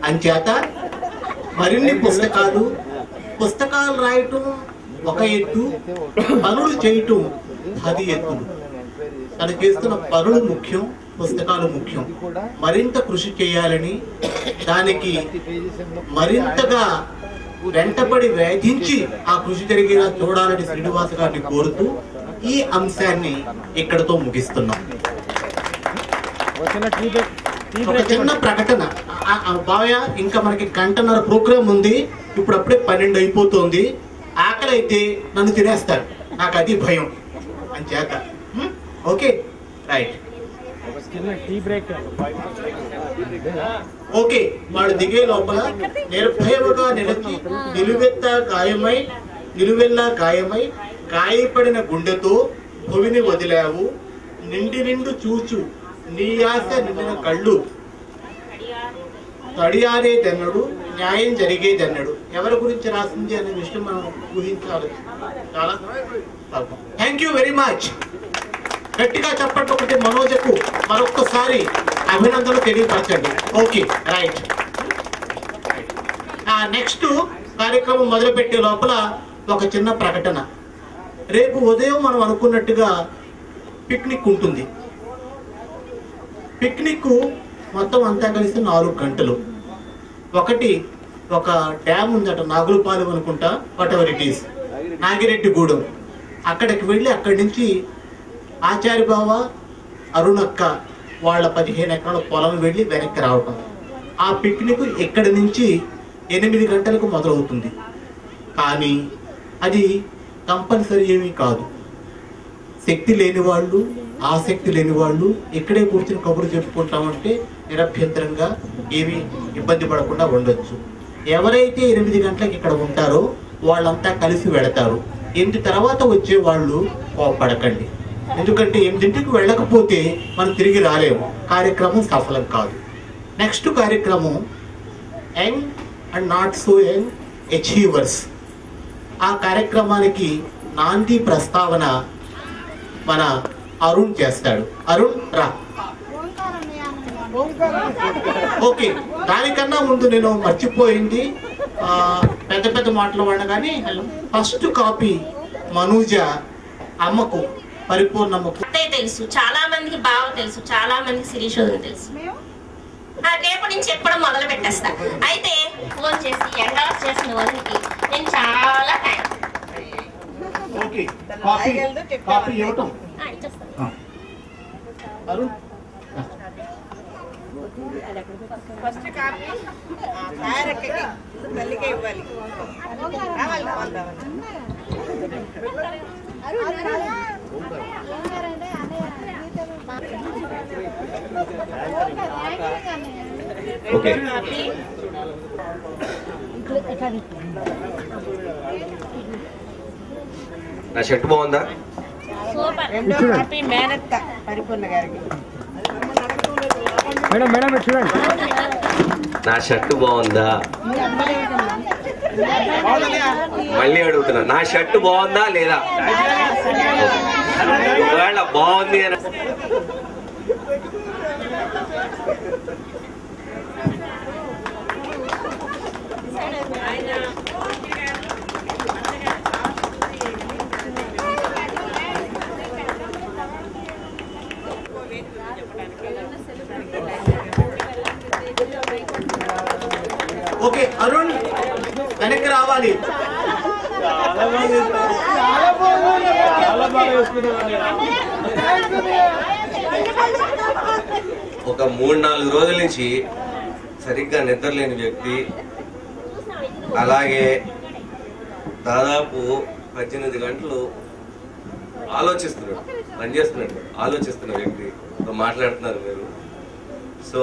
అంచేత మరిన్ని పుస్తకాలు రాయటం ఒక ఎత్తు, పనులు చేయటం 10 ఎత్తులు. తను చేస్తున్న పనులు ముఖ్యం, పుస్తకాలు ముఖ్యం. మరింత కృషి చేయాలని, దానికి మరింతగా వెంటబడి వేధించి ఆ కృషి జరిగేలా చూడాలని శ్రీనివాస్ గారిని కోరుతూ ఈ అంశాన్ని ఇక్కడతో ముగిస్తున్నాం. ఒక చిన్న ప్రకటన. బావయ్య, ఇంకా మనకి 1:30 ప్రోగ్రామ్ ఉంది. ఇప్పుడు అప్పుడే 12 అయిపోతుంది. ఆకలి అయితే నన్ను తినేస్తారు, నాకు అది భయం అంచేత. Okay, right. ఓకే, వాడు దిగే లోపల నిర్భయముగా నిలిచి నిలువెల్లా గాయమై గాయపడిన గుండెతో భూమిని వదిలావు. నిండు చూచు నీ ఆశ నిండిన కళ్ళు తడియారేదన్నడు, న్యాయం జరిగేదన్నడు. ఎవరి గురించి రాసింది అనే విషయం మనం ఊహించాలి. చాలా థ్యాంక్ యూ వెరీ మచ్. గట్టిగా చప్పట్లు ఒకటి మనోజకు మరొక్కసారి అభినందనలు తెలియపరచండి. Okay, right. నెక్స్ట్ కార్యక్రమం మొదలుపెట్టే లోపల ఒక చిన్న ప్రకటన. రేపు ఉదయం మనం అనుకున్నట్టుగా పిక్నిక్ ఉంటుంది. పిక్నిక్ మొత్తం అంతా కలిసి 4 గంటలు. ఒక డ్యామ్ ఉందట, నాగులపాలెం అనుకుంటా, what ever it is, Nagireddigudem. అక్కడికి వెళ్ళి అక్కడి నుంచి ఆచార్యబావ, అరుణక్క వాళ్ళ 15 ఎకరాల పొలం వెళ్ళి వెనక్కి రావటం. ఆ పిక్నిక్ ఇక్కడి నుంచి 8 గంటలకు మొదలవుతుంది. కానీ అది కంపల్సరీ ఏమీ కాదు. శక్తి లేని వాళ్ళు, ఆసక్తి లేని వాళ్ళు ఇక్కడే కూర్చుని కబుర్లు చెప్పుకుంటామంటే నిరభ్యంతరంగా ఏమీ ఇబ్బంది పడకుండా ఉండొచ్చు. ఎవరైతే 8 గంటలకు ఇక్కడ ఉంటారో వాళ్ళంతా కలిసి వెళతారు. 8 తర్వాత వచ్చే వాళ్ళు కోపడకండి, ఎందుకంటే 8ంటికి వెళ్ళకపోతే మనం తిరిగి రాలేము, కార్యక్రమం సఫలం కాదు. నెక్స్ట్ కార్యక్రమం young and not so young achievers. ఆ కార్యక్రమానికి నాంది ప్రస్తావన మన అరుణ్ చేస్తాడు. అరుణ్ రా. ఓకే, దానికన్నా ముందు నేను మర్చిపోయింది, పెద్ద మాటలు వాడిన కానీ ఫస్ట్ కాపీ మనూజ అమ్మకు, పరిపూర్ణమ్మకు తెలుసు, చాలా మందికి బాగా తెలుసు, చాలా మందికి శిరీషోధన తెలుసు. రేపటి నుంచి చెప్పడం మొదలు పెట్టేస్తా. అయితే ఫోన్ చేసి ఎండాస్ చేసిన వాళ్ళకి నేను చాలా థ్యాంక్స్. ఓకే, కాపీ ఇవ్వటం అరుణ్. ఫస్ట్ కాపీ తయారెక్కకి తల్లికే ఇవ్వాలి. రావాలి రావాలి రావాలి. ఓకే నా షర్ట్ బాగుందా? రెండో కాపీ మేనత్త పరిపూర్ణ గారికి. నా షర్ట్ బాగుందా? మళ్ళీ అడుగుతున్నా, నా షర్ట్ బాగుందా లేదా? ఒకవేళ బాగుంది అని ఓకే అరుణ్ వెనక్కి రావాలి. ఒక 3-4 రోజుల నుంచి సరిగ్గా నిద్రలేని వ్యక్తి, అలాగే దాదాపు 18 గంటలు ఆలోచిస్తున్నాడు, పనిచేస్తున్నాడు, ఆలోచిస్తున్న వ్యక్తితో మాట్లాడుతున్నారు మీరు. సో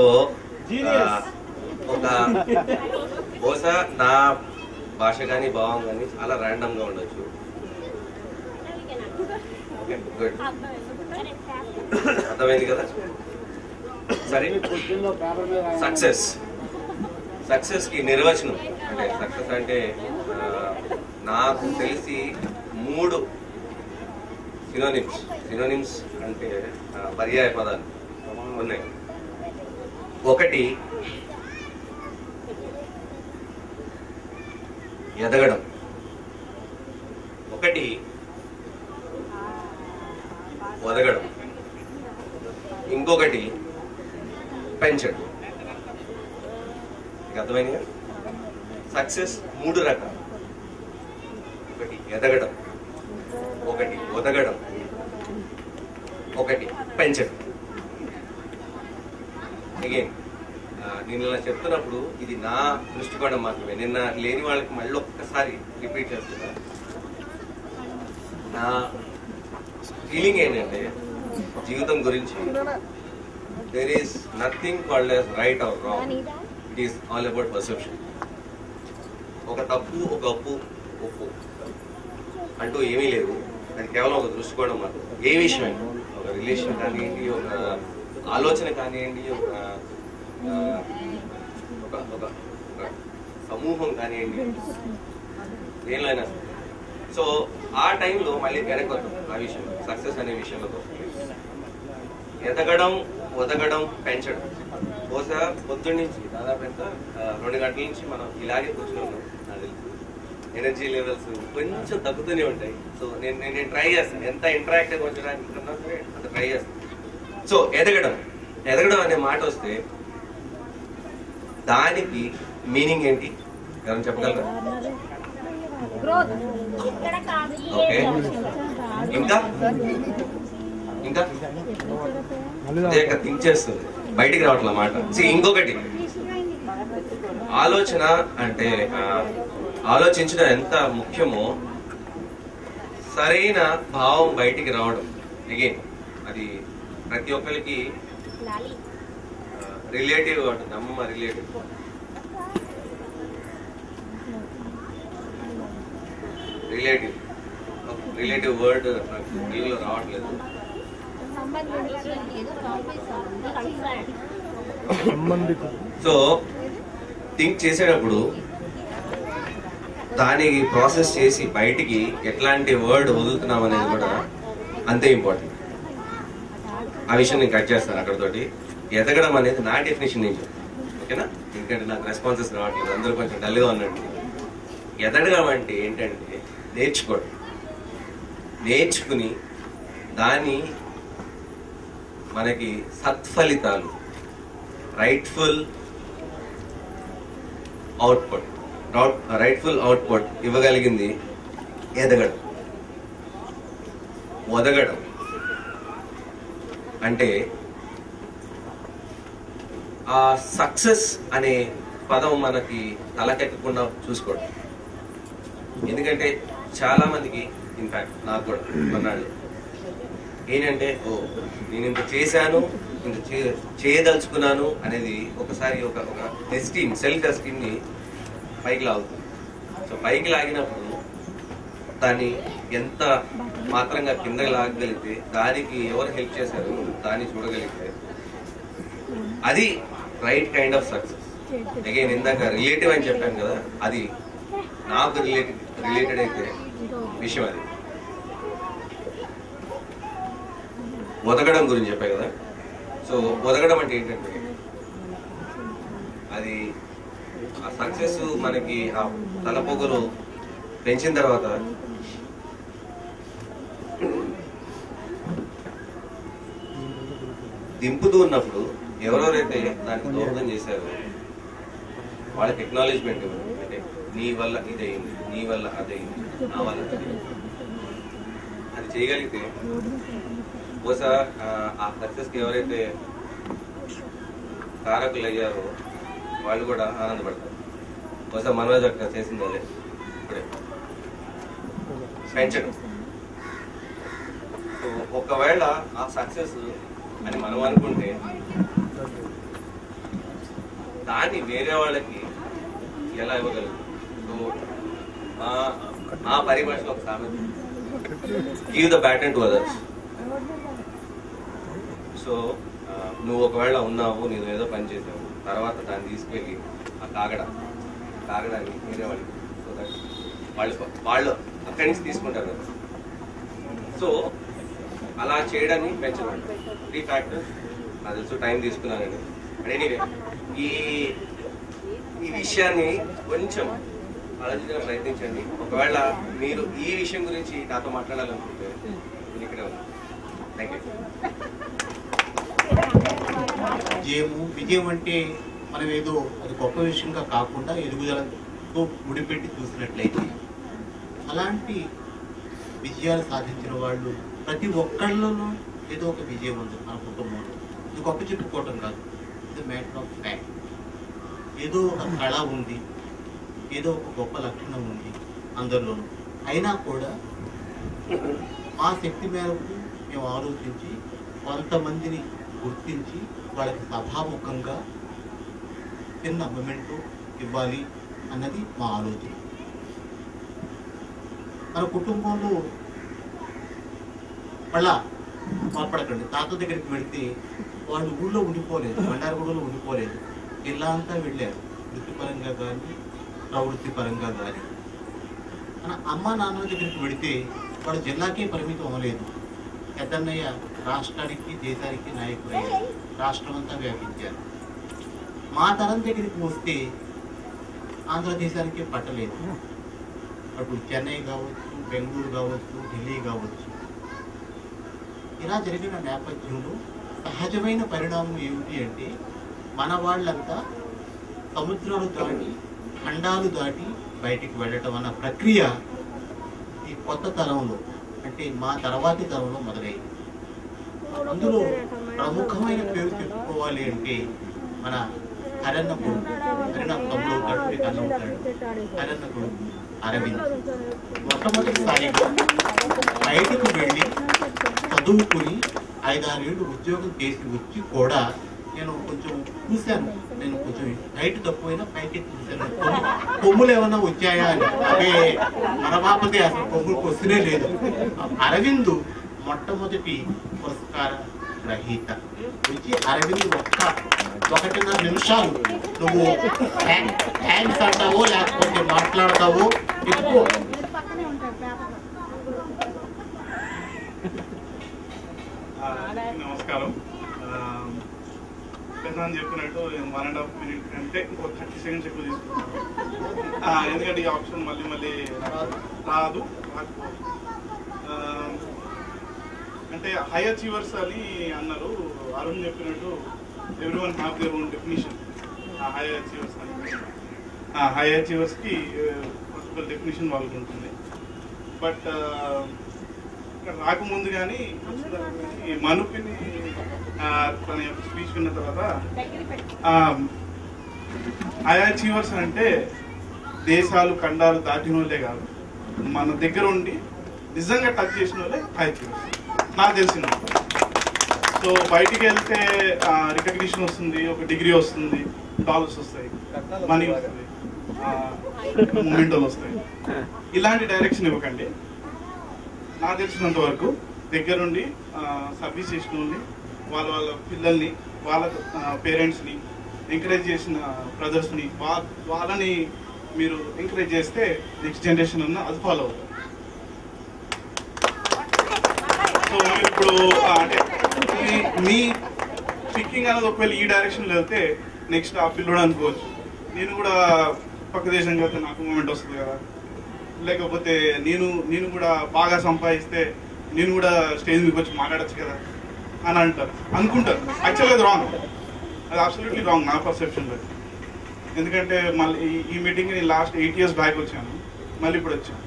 ఒక బహుశా నా భాష కానీ భావం కానీ చాలా ర్యాండమ్ గా ఉండొచ్చు. ఓకే గుడ్, అర్థమైంది కదా? సరే, సక్సెస్ కి నిర్వచనం అంటే సక్సెస్ అంటే నాకు తెలిసి 3 సినోనిమ్స్ అంటే పర్యాయ పదాలు ఉన్నాయి. ఒకటి ఎదగడం, ఒకటి ఒదగడం, ఇంకొకటి పెంచడం. అర్థమైంది? సక్సెస్ 3 రకాలు. ఒకటి ఎదగడం, ఒకటి ఒదగడం, ఒకటి పెంచడం. అగైన్ నేను ఇలా చెప్తున్నప్పుడు ఇది నా దృష్టికోణం మాత్రమే. నిన్న లేని వాళ్ళకి మళ్ళీ ఒక్కసారి రిపీట్ చేస్తున్నా. నా ఫీలింగ్ ఏంటంటే జీవితం గురించి there is nothing called as right or wrong. It is all about perception. ఒక తప్పు, ఒక ఒప్పు అంటూ ఏమీ లేదు. అది కేవలం ఒక దృష్టికోణం మాత్రం. ఏ విషయమైనా, ఒక రిలేషన్ కానివ్వండి, ఒక ఆలోచన కానివ్వండి, ఒక సమూహం కానివ్వండి, దేనిలో. సో ఆ టైంలో మళ్ళీ వెనక్కి వస్తాం ఆ విషయంలో, సక్సెస్ అనే విషయంలో. ఎదగడం, ఒదగడం, పెంచడం. బహుశా పొద్దున్న నుంచి దాదాపు ఎంత 2 గంటల నుంచి మనం ఇలాగే కూర్చొని ఉన్నాం. అది ఎనర్జీ లెవెల్స్ కొంచెం తగ్గుతూనే ఉంటాయి. సో నేను ట్రై చేస్తాను, ఎంత ఇంటరాక్టివ్ వచ్చడానికి సరే అంత ట్రై చేస్తాను. సో ఎదగడం అనే మాట వస్తే దానికి మీనింగ్ ఏంటి ఎవరైనా చెప్పగలరా? ఓకే, ఇంకా థింక్ చేస్తుంది, బయటికి రావట్లే మాట. ఇంకొకటి ఆలోచన అంటే ఆలోచించడం ఎంత ముఖ్యమో సరైన భావం బయటికి రావడం. అగైన్ అది ప్రతి ఒక్కరికి రిలేటివ్ ఉంటుంది. అమ్మమ్మ రిలేటివ్ వర్డ్ నాకు తెలుగులో రావట్లేదు. సో థింక్ చేసేటప్పుడు దానికి ప్రాసెస్ చేసి బయటికి ఎట్లాంటి వర్డ్ వదులుతున్నాం అనేది కూడా అంతే ఇంపార్టెంట్. ఆ విషయం నేను కట్ చేస్తాను అక్కడతోటి. ఎదగడం అనేది నా డెఫినేషన్ నేను చెప్తాను, ఓకేనా? ఎందుకంటే నాకు రెస్పాన్సెస్ రావట్లేదు, అందరూ కొంచెం డల్గా ఉన్నట్టు. ఎదగడం అంటే ఏంటంటే నేర్చుకోవడం, నేర్చుకుని దాని మనకి సత్ఫలితాలు, రైట్ఫుల్ అవుట్పుట్ ఇవ్వగలిగింది ఎదగడం. ఒదగడం అంటే ఆ సక్సెస్ అనే పదం మనకి తలకెక్కకుండా చూసుకోవడం. ఎందుకంటే చాలా మందికి, ఇన్ఫాక్ట్ నాకు కూడా కొన్నాళ్ళు ఏంటంటే, ఓ నేను ఇంత చేశాను, ఇంత చేయదలుచుకున్నాను అనేది ఒకసారి ఒక ఎస్టీమ్, సెల్ఫ్ ఎస్టీమ్ని పైకి లాగుతుంది. సో పైకి లాగినప్పుడు దాన్ని ఎంత మాత్రంగా కిందకి లాగగలిగితే, దానికి ఎవరు హెల్ప్ చేశారు దాన్ని చూడగలిగితే, అది right kind of success. Again ఇందాక రిలేటివ్ అని చెప్పాను కదా, అది నాకు రిలేటెడ్ అయితే విషయం. అది ఒదగడం గురించి చెప్పా కదా. సో ఒదగడం అంటే ఏంటంటే, అది ఆ సక్సెస్ మనకి ఆ తలపోగులు పెంచిన తర్వాత దింపుతూ ఉన్నప్పుడు ఎవరెవరైతే దానికి దోహదం చేశారో వాళ్ళకి ఎక్నాలెడ్జ్మెంట్ ఇవ్వడం. అంటే నీ వల్ల ఇదయింది, నీ వల్ల అదయింది, నా వల్ల అది చేయగలిగితే బహుశా ఆ సక్సెస్కి ఎవరైతే కారకులు అయ్యారో వాళ్ళు కూడా ఆనందపడతారు. బహుశా మనోజ్ అక్కడ చేసింది అదే, ఇప్పుడే పెంచడం. సో ఒకవేళ ఆ సక్సెస్ అని మనం అనుకుంటే, దాన్ని వేరే వాళ్ళకి ఎలా ఇవ్వగలుగుతాం? సో ఆ పరిభాషలో ఒక సామెత, give the baton to others. So నువ్వు ఒకవేళ ఉన్నావు, నేను ఏదో పని చేసావు, తర్వాత దాన్ని తీసుకెళ్ళి ఆ కాగడాన్ని వేరే వాళ్ళకి, సో దట్ వాళ్ళు అక్కడి నుంచి తీసుకుంటారు కదా. సో అలా చేయడాన్ని పెంచడం. 3 ఫ్యాక్టర్స్ నాకు తెలుసు, టైం తీసుకున్నానండి. అండ్ ఎనీవే ఈ విషయాన్ని కొంచెం ఆలోచించడానికి ప్రయత్నించండి. ఒకవేళ మీరు ఈ విషయం గురించి నాతో మాట్లాడాలనుకుంటే నేను ఇక్కడే ఉన్నాను. Thank you. విజయం అంటే మనం ఏదో అది గొప్ప విషయంగా కాకుండా ఎదుగుదలతో ముడిపెట్టి చూసినట్లయితే, అలాంటి విజయాలు సాధించిన వాళ్ళు ప్రతి ఒక్కళ్ళలో ఏదో ఒక విజయం ఉంది మన కుటుంబంలో. ఇది గొప్ప చెప్పుకోవటం కాదు, ఇది మ్యాటర్ ఆఫ్ ఫ్యాక్ట్. ఏదో ఒక కళ ఉంది, ఏదో ఒక గొప్ప లక్షణం ఉంది అందరిలోనూ. అయినా కూడా మా శక్తి మేరకు మేము ఆలోచించి కొంతమందిని గుర్తించి వాళ్ళకి సభాముఖంగా చిన్న మొమెంటో ఇవ్వాలి అన్నది మా ఆలోచన. మన కుటుంబంలో మళ్ళా మాట్లాడకండి, తాత దగ్గరికి వెళితే వాళ్ళు ఊళ్ళో ఉండిపోలేదు, బండారగూడలో ఉండిపోలేదు, జిల్లా అంతా వెళ్ళారు, వృత్తిపరంగా కానీ ప్రవృత్తిపరంగా కానీ. మన అమ్మ నాన్న దగ్గరికి వెళితే వాడు జిల్లాకే పరిమితం అవ్వలేదు, పెద్దన్నయ్య రాష్ట్రానికి దేశానికి నాయకుడయ్యారు, రాష్ట్రం అంతా వ్యాపించారు. మా తరం దగ్గరికి వస్తే ఆంధ్రదేశానికి పట్టలేదు. అప్పుడు చెన్నై కావచ్చు, బెంగళూరు కావచ్చు, ఢిల్లీ కావచ్చు. ఇలా జరిగిన నేపథ్యంలో సహజమైన పరిణామం ఏమిటి అంటే, మన వాళ్ళంతా సముద్రాలు దాటి, ఖండాలు దాటి బయటికి వెళ్ళటం అన్న ప్రక్రియ ఈ కొత్త తరంలో, అంటే మా తర్వాతి తరంలో మొదలైంది. అందులో ప్రముఖమైన పేరు చెప్పుకోవాలి అంటే మన హరన్న కొడుకు, హరన్న తమ్ముడు అవుతాడు, మీకు అన్న అవుతాడు, హరన్న కొడుకు అరవింద్. మొట్టమొదటిసారిగా బయటకు వెళ్ళి చదువుకుని 5-6 ఏళ్ళు ఉద్యోగం చేసి వచ్చి కూడా నేను కొంచెం చూశాను, నేను కొంచెం హైట్ తక్కువైనా పైకి చూశాను, కొమ్ములు ఏమన్నా వచ్చాయా అని. అదే మన బాపతే అసలు కొమ్ములకు వస్తూనే లేదు. అరవింద్ మొట్టమొదటి పురస్కార గ్రహీత వచ్చి అరవింద్ 1.5 నిమిషాలు నువ్వు థ్యాంక్స్ అంటావో లేకపోతే మాట్లాడతావో ఎక్కువ. నమస్కారం. పెద్దనాన్న చెప్పినట్టు 1.5 minutes అంటే ఇంకో 30 seconds ఎక్కువ తీసుకుంటాను, ఎందుకంటే ఈ ఆప్షన్ మళ్ళీ రాదు. అంటే హై అచీవర్స్ అని అన్నారు, అరుణ్ చెప్పినట్టు everyone have their own definition. High achievers అని, హై అచీవర్స్కి పర్టికులర్ డెఫినిషన్ వాళ్ళకి ఉంటుంది. బట్ ఇక్కడ రాకముందు కానీ మనుపిని తన యొక్క స్పీచ్ విన్న తర్వాత హై అచీవర్స్ అంటే దేశాలు ఖండాలు దాటిన వాళ్ళే కాదు, మన దగ్గర ఉండి నిజంగా టచ్ చేసిన వాళ్ళే హై అచీవర్స్ నాకు తెలిసిన. సో బయటికి వెళ్తే రికగ్నిషన్ వస్తుంది, ఒక డిగ్రీ వస్తుంది, డాలర్స్ వస్తాయి, మనీ వస్తుంది, మూమెంటల్ వస్తాయి. ఇలాంటి డైరెక్షన్ ఇవ్వకండి. నాకు తెలిసినంత వరకు దగ్గరుండి సర్వీస్ చేసిన వాళ్ళని, వాళ్ళ పిల్లల్ని, వాళ్ళ పేరెంట్స్ని ఎంకరేజ్ చేసిన బ్రదర్స్ని, వాళ్ళని మీరు ఎంకరేజ్ చేస్తే నెక్స్ట్ జనరేషన్ అన్న అది ఫాలో అవుతారు. సో ఇప్పుడు అంటే మీ పిక్కింగ్ అనేది ఒకవేళ ఈ డైరెక్షన్లో వెళ్తే నెక్స్ట్ ఆ పిల్లడు అనుకోవచ్చు, నేను కూడా పక్క దేశంకి వెళ్తే నాకు మూమెంట్ వస్తుంది కదా, లేకపోతే నేను కూడా బాగా సంపాదిస్తే నేను కూడా స్టేజ్ మీదకి వచ్చి మాట్లాడచ్చు కదా అని అనుకుంటారు. యాక్చువల్గా అది రాంగ్, అది అబ్సల్యూట్లీ రాంగ్ నా పర్సెప్షన్లో. ఎందుకంటే మళ్ళీ ఈ మీటింగ్ నేను లాస్ట్ 8 years బ్యాక్ వచ్చాను, మళ్ళీ ఇప్పుడు వచ్చాను.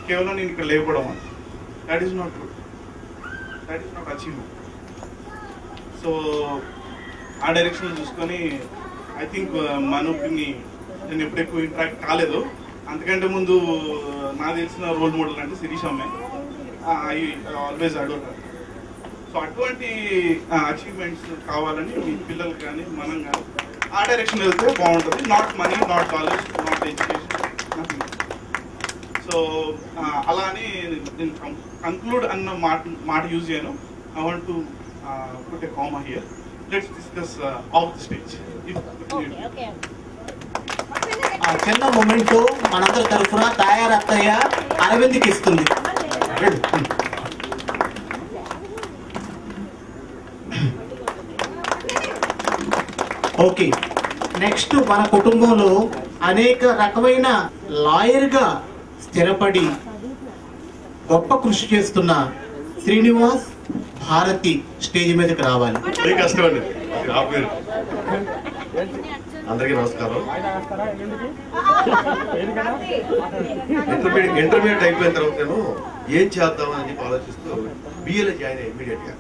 కేవలం నేను ఇక్కడ లేకపోవడం, that is not good, that is not achievement. So ఆ డైరెక్షన్లో చూసుకొని ఐ థింక్ మనోజ్ని నేను ఎప్పుడు ఎక్కువ ఇంటరాక్ట్ కాలేదు. అంతకంటే ముందు నాకు తెలిసిన రోల్ మోడల్ అంటే శిరీష్ అమ్మాయి, ఐ ఆల్వేస్ అడోర్. సో అటువంటి అచీవ్మెంట్స్ కావాలని మీ పిల్లలు కానీ మనం కానీ ఆ డైరెక్షన్ వెళ్తే బాగుంటుంది. Not money, not college, not education, nothing. So అలా అని నేను కంక్లూడ్ అన్న మాట యూజ్ చేయను. I want to put a comma here. Let's discuss of the stage. చిన్న మూమెంట్ మనందరి తరఫున తయారత్తయ్య అరవింద్కి ఇస్తుంది. ఓకే, నెక్స్ట్ మన కుటుంబంలో అనేక రకమైన లాయర్గా స్థిరపడి గొప్ప కృషి చేస్తున్న శ్రీనివాస్ భారతి స్టేజ్ మీదకి రావాలి. కష్టం అండి. అందరికీ నమస్కారం. ఇంటర్మీడియట్ అయిపోయిన తర్వాత నేను ఏం చేద్దామని చెప్పి ఆలోచిస్తూ బిఏలో జాయిన్ అయ్యి ఇమీడియట్ గా.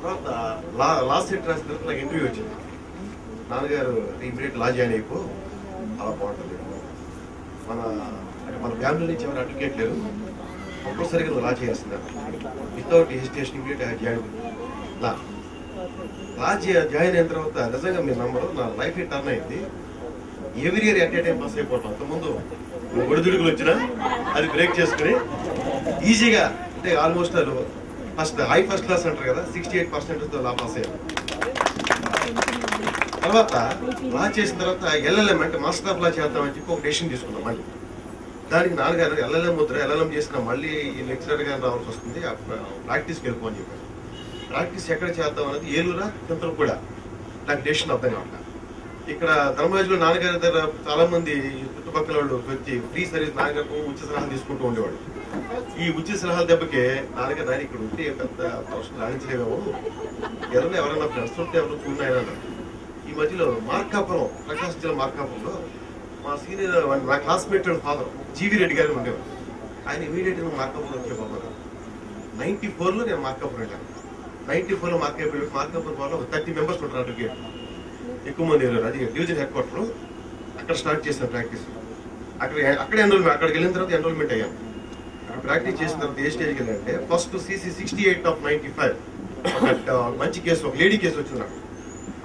తర్వాత లాస్ట్ సెట్ రాసిన తర్వాత నాకు ఇంటర్వ్యూ వచ్చింది. నాన్నగారు ఇమీడియట్ లా జాయిన్ అయిపో, అలా బాగుంటుంది. మన ఫ్యామిలీ నుంచి ఎవరు అడ్వకేట్ లేరు, కంపల్సరీగా నువ్వు లా చేయాల్సిందా, వితౌట్ హెసిటేషన్ ఇమీడియట్ జాయిన్ లా. జాయిన్ అయిన తర్వాత నిజంగా మీ నంబరు నా లైఫ్ టర్న్ అయింది. Every year at a time pass అయిపోతాం. అంతకుముందు ఒడిదుడుకులు వచ్చినా అది బ్రేక్ చేసుకుని ఈజీగా, అంటే ఆల్మోస్ట్ ఫస్ట్ క్లాస్ అంటారు కదా, 68% లా పాస్ అయ్యాను. తర్వాత లా చేసిన తర్వాత ఎల్ఎల్ఎం అంటే మాస్టర్ ఆఫ్ లా చేద్దామని చెప్పి ఒక డెసిషన్ తీసుకున్నాం. మళ్ళీ దానికి నాన్నగారు ఎల్ఎల్ఎం ముద్ర, ఎల్ఎల్ఎం చేసిన మళ్ళీ ఈ లెక్చరర్ గారు రావాల్సి వస్తుంది, ప్రాక్టీస్కి వెళ్ళిపోని చెప్పారు. ప్రాక్టీస్ ఎక్కడ చేద్దాం అనేది ఏలూరా చింతలు కూడా నాకు డెసిషన్ అర్థం కావట్లేదు. ఇక్కడ ధర్మరాజులో నాన్నగారి దగ్గర చాలా మంది చుట్టుపక్కల వాళ్ళు వచ్చి ఫ్రీ సర్వీస్ నాన్నగారు ఉచిత సలహాలు తీసుకుంటూ ఉండేవాడు. ఈ ఉచిత సలహాల దెబ్బకే నాన్నగారు ఇక్కడ ఉంటే పెద్ద ప్రశ్నలు రాణించలేమేమో, ఎవరైనా ఫ్రెండ్స్ ఉంటే ఎవరు చూడాయన. ఈ మధ్యలో మార్కాపురం, ప్రకాశం జిల్లా మార్కాపురంలో మా సీనియర్ నా క్లాస్మేట్ ఫాదర్ జీవి రెడ్డి గారు ఉండేవారు. ఆయన ఇమీడియట్ గా మార్కాపురం వచ్చేపోతారు. 94లో నేను మార్కాపురం వెళ్ళాను. 94లో మార్కాపురం వాళ్ళు 30 members ఉంటారు అడ్వకేట్, ఎక్కువ మంది వెళ్ళారు. అది డివిజన్ హెడ్ క్వార్టర్. అక్కడ స్టార్ట్ చేసిన ప్రాక్టీస్. అక్కడే ఎన్రోల్మెంట్, అక్కడికి వెళ్ళిన తర్వాత ఎన్రోల్మెంట్ అయ్యాను. అక్కడ ప్రాక్టీస్ చేసిన తర్వాత ఏ స్టేజ్కి వెళ్ళాలంటే ఫస్ట్ CC 68/95 మంచి కేసు, ఒక లేడీ కేసు వచ్చింది నాకు.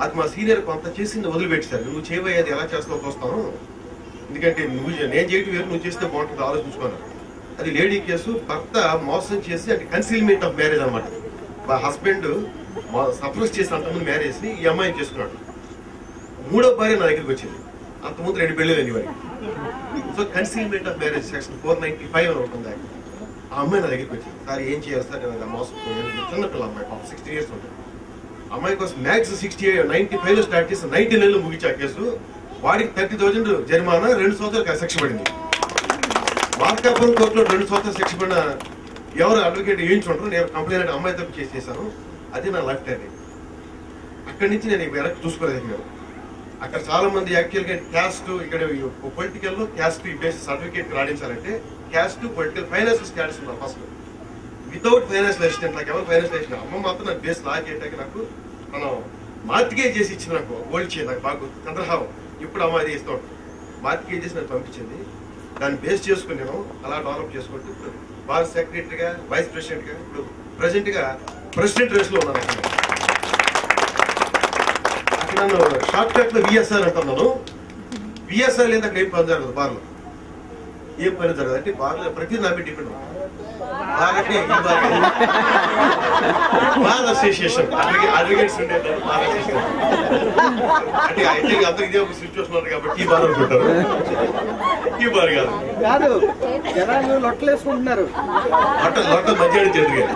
అది మా సీనియర్ కొంత చేసింది వదిలిపెట్టారు. నువ్వు చేయబోయేది ఎలా చేస్తావు చూస్తాను, ఎందుకంటే నేను చేయటం వేరు, నువ్వు చేస్తే బాగుంటుంది ఆలోచించుకున్నాను. అది లేడీ కేసు. భర్త మోసం చేసి, అంటే కన్సీల్మెంట్ ఆఫ్ మ్యారేజ్ అనమాట. మా హస్బెండ్ సప్రెస్ చేసి అంతకుముందు మ్యారేజ్ ని ఈ అమ్మాయిని చేసుకున్నాడు. 3వ భార్య నా దగ్గరికి వచ్చింది. అంతకుముందు 2 పెళ్లి లేని వారికి. So concealment of marriage section 495 అని ఉంటుంది. ఆ అమ్మాయి నా దగ్గరికి వచ్చింది. సార్ ఏం చేయాలి సార్, నేను మోసం చిన్నపిల్ల అమ్మాయి, 16 years ఉంటుంది. అమ్మాయి కోసం మ్యాక్స్ 95లో స్టార్ట్ చేసి 99లో ముగించి ఆ కేసు. వాడికి 30,000 జరిమానా, 2 సంవత్సరాలు శిక్ష పడింది. మార్కాపురం కోర్టులో 2 సంవత్సరాలు శిక్ష పడిన ఎవరు అడ్వకేట్ వేయించుంటారు. నేను కంప్లైంట్ అమ్మాయి తప్పు చేసేసాను. అదే నా లైఫ్ టైం. అక్కడి నుంచి నేను వెనక్కి చూసుకోలేదు. నేను అక్కడ చాలా మంది యాక్చువల్గా క్యాస్ట్, ఇక్కడ పొలిటికల్లో క్యాస్ట్ బేసిస్ సర్టిఫికేట్ రాణించాలంటే క్యాస్ట్, పొలిటికల్, ఫైనాన్షియల్ స్టాటస్ ఉన్నారు ఫస్ట్. వితౌట్ ఫైనాన్షియల్ అసిస్టెంట్, నాకు ఎవరు ఫైనాన్షియల్ అసిస్టెంట్, అమ్మ మాత్రం నాకు బేస్ లా చేయడానికి నాకు మనం మార్టిగేజ్ చేసి ఇచ్చింది, నాకు గోల్డ్ చేయాలి, నాకు బాగా చంద్రహావం ఇప్పుడు అమ్మ అది ఇస్తూ ఉంటాను. మార్టిగేజ్ చేసి నాకు పంపించింది, దాన్ని బేస్ చేసుకుని నేను అలా డెవలప్ చేసుకుంటూ ఇప్పుడు బాగా సెక్రటరీగా, వైస్ ప్రెసిడెంట్గా, ఇప్పుడు ప్రెసిడెంట్గా ప్రెసిడెంట్ రేస్లో ఉన్నాను. అక్కడ నన్ను షార్ట్ కట్లో విఎస్ఆర్ అంటున్నాను. విఎస్ఆర్ లేదు అక్కడ ఏం పని జరగదు, బార్లో ఏం పని జరగదు. అంటే బార్లో ప్రతి నా మీద డిపెండ్ బాగా బార్ అసోసియేషన్ అడ్వకేట్స్ ఉండేది అంటే అయితే అందరికి ఇదే ఒక సిచ్యువేషన్ ఉంది కాబట్టి ఈ బార్ అనుకుంటారు. ఈ బార్ కాదు, జనాలు లొట్టలు వేసుకుంటున్నారు. లొట్ట మధ్యాహ్నం జరిగారు.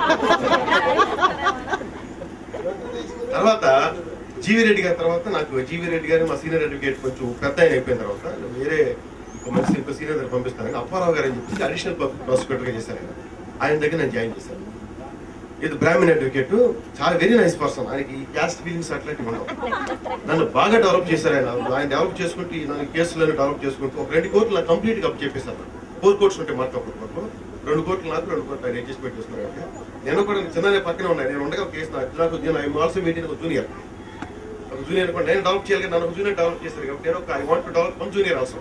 తర్వాత జీవీ రెడ్డి గారి తర్వాత నాకు జీవీ రెడ్డి గారు మా సీనియర్ అడ్వకేట్ కొంచెం పెద్ద ఆయన అయిపోయిన తర్వాత వేరే ఇంకో సీనియర్ దగ్గర పంపిస్తానని అప్పారావు గారు అని చెప్పేసి అడిషనల్ ప్రాసిక్యూటర్గా చేశారు. ఆయన దగ్గర నేను జాయిన్ చేశాను. ఇది బ్రాహ్మణ్ అడ్వకేట్, చాలా వెరీ నైస్ పర్సన్. ఆయనకి క్యాస్ట్ ఫీలింగ్స్ అట్లాంటివి ఉండవు. నన్ను బాగా డెవలప్ చేశారు ఆయన డెవలప్ చేసుకుంటూ నన్ను కేసులను డెవలప్ చేసుకుంటూ ఒక 2 కోట్లు నాకు కంప్లీట్ గా అప్ చెప్పేశారు. 4 కోర్ట్స్ ఉంటాయి మార్కప్ కోర్టులో, 2 కోట్లు నాకు 2 కోట్లు ఆయన అడ్జస్ట్మెంట్ చేస్తున్నారు. నేను కూడా చిన్న పక్కనే ఉన్నాయి, నేను ఉండగా కేసు నాకు ఆల్సో మీటింగ్ ఒక జూనియర్ కూడా నేను డెవలప్ చేయాలి, నన్ను ఒక జూనియర్ డెవలప్ చేస్తారు కాబట్టి నేను ఒక I want to develop one junior also.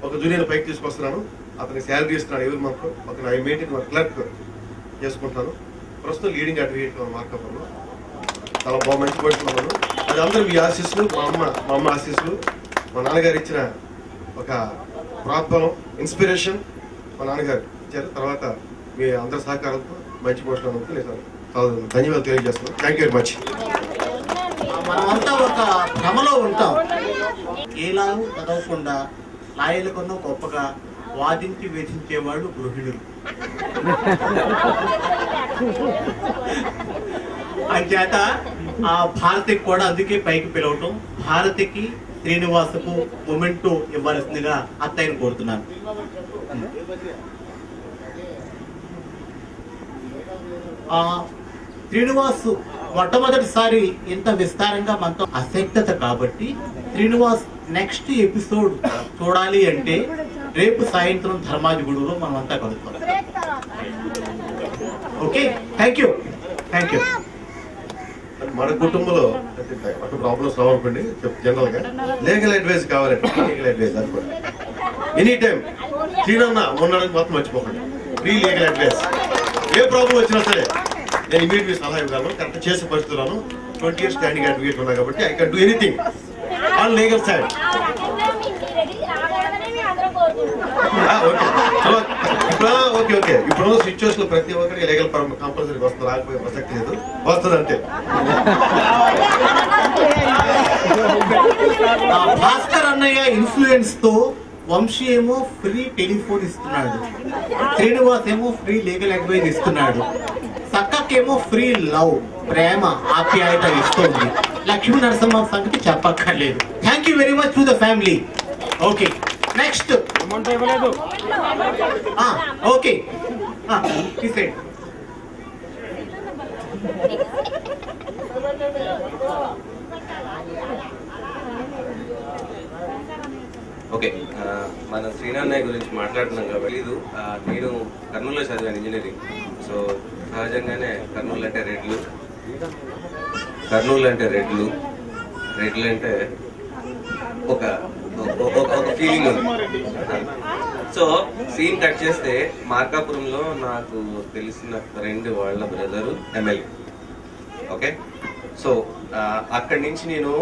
ఒక జూనియర్ పైకి తీసుకొస్తున్నాను, అతనికి శాలరీ ఇస్తున్నాను ఎవరి మంత్, ఒక ఐ మెయింటైన్ క్లర్క్ చేసుకుంటున్నాను. ప్రస్తుతం లీడింగ్ అడ్వకేట్ మార్కప్లో చాలా బాగా మంచి పడుతున్నాను. అది అందరూ మీ ఆశీస్సులు, మా అమ్మ ఆశీస్సులు, మా నాన్నగారు ఇచ్చిన ఒక ప్రోత్సాహం, ఇన్స్పిరేషన్ మా నాన్నగారు ఇచ్చారు. తర్వాత మీ అందరి సహకారంతో మంచి పోస్టులు నేను చాలా ధన్యవాదాలు తెలియజేస్తున్నాను. Thank you very much. మనమంతా ఒక భ్రమలో ఉంటాం. ఏలా చదవకుండా లాయర్ల కన్నా గొప్పగా వాదించి వేధించేవాళ్ళు గృహిణులు. అంచేత ఆ భారతికి కూడా అందుకే పైకి పిలవటం, భారతికి శ్రీనివాసకు మొమెంటో ఇవ్వాల్సిందిగా అత్తయ్యను కోరుతున్నాను. శ్రీనివాస్ మొట్టమొదటిసారి ఇంత విస్తారంగా మనతో అసక్తత కాబట్టి శ్రీనివాస్ నెక్స్ట్ ఎపిసోడ్ చూడాలి అంటే రేపు సాయంత్రం ధర్మాజిగూడలో మనం అంతా కలుగుతాం. Okay, thank you. మన కుటుంబంలో అటు ప్రాబ్లమ్స్ రావాలనుకోండి, జనరల్ గా లీగల్ అడ్వైస్ కావాలంటే లీగల్ అడ్వైస్ అనుకోండి ఎనీ టైం శ్రీనన్న ఉన్నాడని మాత్రం మర్చిపోకండి. ఫ్రీ లీగల్ అడ్వైస్, ఏ ప్రాబ్లం వచ్చినా సరే నేను ఇమీడియట్ సలహా ఇవ్వగలను. కరెక్ట్ చేసే పరిస్థితులను 20 years స్టాండింగ్ అడ్వకేట్ ఉన్నా కాబట్టి I can do anything on legal side. Okay ఇప్పుడు సిచ్యువేషన్ ప్రతి ఒక్కరికి లీగల్ పరం కంపల్సరీ వస్తుంది, రాకపోయే ప్రసక్తి లేదు, వస్తుంది అంతే. భాస్కర్ అన్నయ్య ఇన్ఫ్లుయెన్స్ తో వంశీ ఏమో ఫ్రీ టెలిఫోన్ ఇస్తున్నాడు, శ్రీనివాస్ ఏమో ఫ్రీ లీగల్ అడ్వైస్ ఇస్తున్నాడు, సక్కకేమో ఫ్రీ లవ్ ప్రేమ ఆప్యాయత ఇస్తుంది, లక్ష్మీ నరసింహ సంగతి చెప్పక్కర్లేదు. Thank you very much to the family. Okay, next okay తీసేయండి. ఓకే, మన శ్రీనాన్నయ్య గురించి మాట్లాడుతున్నాం కాబట్టి నేను కర్నూలులో చదివాను ఇంజనీరింగ్. సో సహజంగానే కర్నూలు అంటే రెడ్లు అంటే ఒక ఫీలింగ్ ఉంది. సో సీన్ కట్ చేస్తే మార్కాపురంలో నాకు తెలిసిన ఫ్రెండ్ వాళ్ళ బ్రదరు ఎమ్మెల్యే. ఓకే, సో అక్కడి నుంచి నేను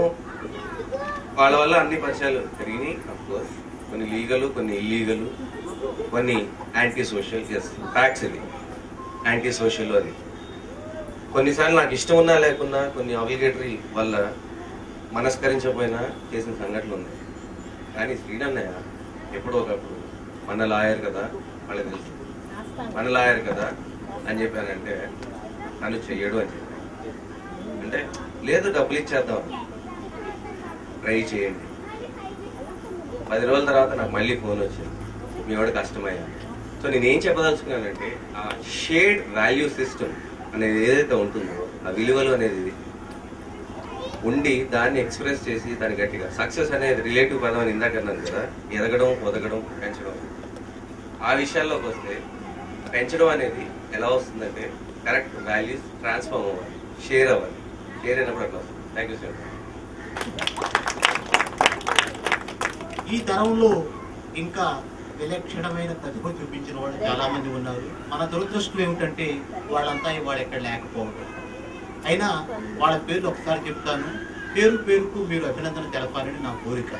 వాళ్ళ వల్ల అన్ని పరిచయాలు పెరిగినాయి. అఫ్కోర్స్ కొన్ని లీగల్, కొన్ని ఇల్లీగల్, కొన్ని యాంటీ సోషల్. ఫ్యాక్ట్స్ ఇది యాంటీ సోషల్. అది కొన్నిసార్లు నాకు ఇష్టం ఉన్నా లేకున్నా కొన్ని ఆబ్లిగేటరీ వల్ల మనస్కరించకపోయినా చేసిన సంఘటనలు ఉన్నాయి. కానీ శ్రీనన్నయ్య ఎప్పుడో ఒకప్పుడు మన లాయర్ కదా, వాళ్ళకి తెలుసు మన లాయర్ కదా అని చెప్పానంటే తను చెయ్యడు అని చెప్పాను. అంటే లేదు డబ్బులు ఇచ్చేద్దాం, ట్రై చేయండి. 10 రోజుల తర్వాత నాకు మళ్ళీ ఫోన్ వచ్చింది, మీ వాడు కష్టమయ్యా. సో నేనేం చెప్పదలుచుకున్నానంటే ఆ షేర్డ్ వాల్యూ సిస్టమ్ అనేది ఏదైతే ఉంటుందో, ఆ విలువలు అనేది ఉండి దాన్ని ఎక్స్ప్రెస్ చేసి దాన్ని గట్టిగా సక్సెస్ అనేది రిలేటివ్ పదం అని ఇందాక అన్నాను కదా, ఎదగడం, ఒదగడం, పెంచడం. ఆ విషయాల్లోకి వస్తే పెంచడం అనేది ఎలా వస్తుందంటే కరెక్ట్ వాల్యూస్ ట్రాన్స్ఫార్మ్ అవ్వాలి, షేర్ అవ్వాలి. షేర్ అయినప్పుడు అట్లా వస్తుంది. Thank you sir. ఈ తరంలో ఇంకా విలక్షణమైన ప్రతిభ చూపించిన వాళ్ళు చాలా మంది ఉన్నారు. మన దురదృష్టం ఏమిటంటే వాళ్ళంతా ఇవాళ ఎక్కడ లేకపోవడం. అయినా వాళ్ళ పేర్లు ఒకసారి చెప్తాను. పేరు పేరుకు మీరు అభినందన తెలపాలని నా కోరిక.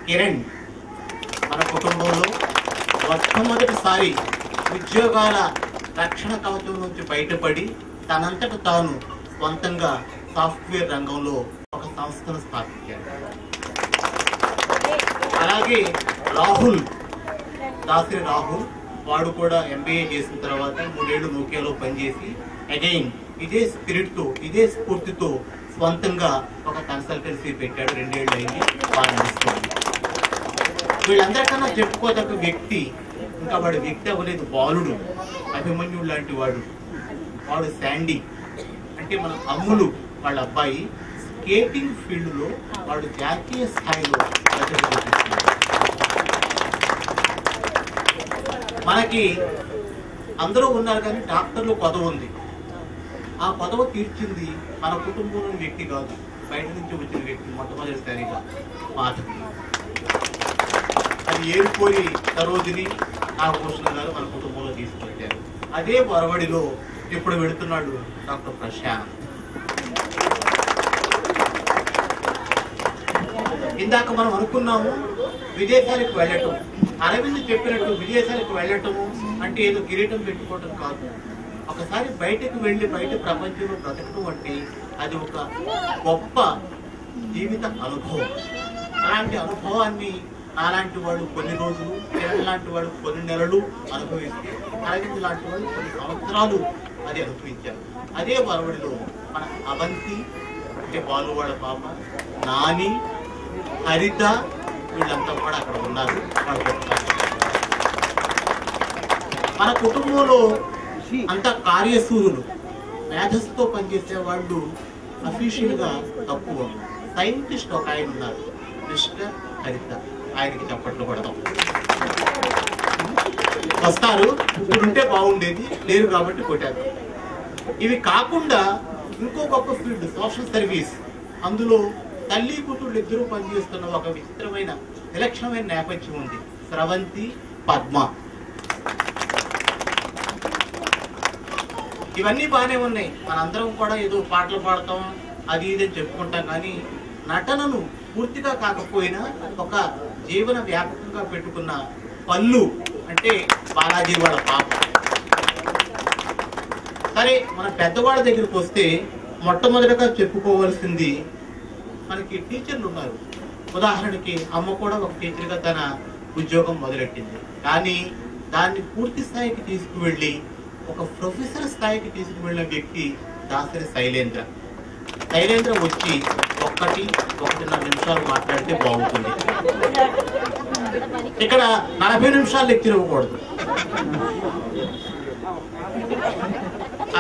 కిరణ్ మన కుటుంబంలో మొట్టమొదటిసారి ఉద్యోగాల రక్షణ కవచం నుంచి బయటపడి తనంతట తాను స్వంతంగా సాఫ్ట్వేర్ రంగంలో ఒక సంస్థను స్థాపించాడు. అలాగే రాహుల్, దాసరి రాహుల్, వాడు కూడా MBA చేసిన తర్వాత 3 ఏళ్ళు నోకియాలో పనిచేసి అగైన్ ఇదే స్పిరిట్తో ఇదే స్ఫూర్తితో స్వంతంగా ఒక కన్సల్టెన్సీ పెట్టాడు. 2 ఏళ్ళు అయింది, బాగా నడుస్తుంది. వీళ్ళందరికన్నా చెప్పుకోదగ్గ వ్యక్తి, ఇంకా వాడి వ్యక్తి అవ్వలేదు, బాలుడు, అభిమన్యుడు లాంటి వాడు. వాడు శాండీ, అంటే మన అమ్ములు వాళ్ళ అబ్బాయి. స్కేటింగ్ ఫీల్డ్ లో వాడు జాతీయ స్థాయిలో ప్రతిభ చూపిస్తున్నాడు. మనకి అందరూ ఉన్నారు కానీ డాక్టర్లు కొదవ ఉంది. ఆ కొదవ తీర్చింది మన కుటుంబంలోని వ్యక్తి కాదు, బయట నుంచి వచ్చిన వ్యక్తి మొట్టమొదటిసారిగా మాధవి. అది ఏరుకోరి సరోజిని నాగభూషణ గారు మన కుటుంబంలో తీసుకొచ్చారు. అదే వరవడిలో ఇప్పుడు వెళుతున్నాడు డాక్టర్ ప్రశాంత్. ఇందాక మనం అనుకున్నాము విదేశాలకు వెళ్ళటం. అరవింద్ చెప్పినట్టు విదేశాలకు వెళ్ళటము అంటే ఏదో కిరీటం పెట్టుకోవటం కాదు. ఒకసారి బయటకు వెళ్ళి బయట ప్రపంచంలో బ్రతకటం అంటే అది ఒక గొప్ప జీవిత అనుభవం. అలాంటి అనుభవాన్ని అలాంటి వాళ్ళు కొన్ని రోజులు, కిరణ్ లాంటి వాళ్ళు కొన్ని నెలలు అనుభవిస్తే, అరవింద్ లాంటి వాళ్ళు కొన్ని సంవత్సరాలు అది అనుభవించారు. అదే వరవడిలో మన అవంతి అంటే బాలు వాళ్ళ పాప, నాని, హరిత, వీళ్ళంతా కూడా అక్కడ ఉన్నారు. మన కుటుంబంలో అంతా కార్యసూరులు, మేధస్సుతో పనిచేసే వాళ్ళు అఫీషియల్ గా తక్కువ. సైంటిస్ట్ ఒక ఆయన ఉన్నారు, మిస్టర్ హరిత. ఆయనకి చప్పట్లు కొడతాం. వస్తారు, ఇప్పుడుంటే బాగుండేది, లేరు కాబట్టి కొట్టారు. ఇవి కాకుండా ఇంకో గొప్ప ఫీల్డ్ సోషల్ సర్వీస్. అందులో తల్లి కూతుళ్ళు ఇద్దరూ పనిచేస్తున్న ఒక విచిత్రమైన విలక్షణమైన నేపథ్యం ఉంది. స్రవంతి, పద్మ. ఇవన్నీ బాగానే ఉన్నాయి. మనందరం కూడా ఏదో పాటలు పాడతాం, అది ఇది అని చెప్పుకుంటాం. కానీ నటనను పూర్తిగా కాకపోయినా ఒక జీవన వ్యాపకంగా పెట్టుకున్న పల్లు అంటే బాలాజీ వాళ్ళ పాప. సరే, మన పెద్దవాళ్ళ దగ్గరికి వస్తే మొట్టమొదటిగా చెప్పుకోవాల్సింది మనకి టీచర్లు ఉన్నారు. ఉదాహరణకి అమ్మ కూడా ఒక టీచర్గా తన ఉద్యోగం మొదలెట్టింది. కానీ దాన్ని పూర్తి స్థాయికి తీసుకువెళ్ళి ఒక ప్రొఫెసర్ స్థాయికి తీసుకువెళ్ళిన వ్యక్తి దాసరి శైలేంద్ర. శైలేంద్ర వచ్చి 1-1.5 నిమిషాలు మాట్లాడితే బాగుంటుంది. ఇక్కడ 40 నిమిషాలు లెక్చర్ ఇవ్వకూడదు.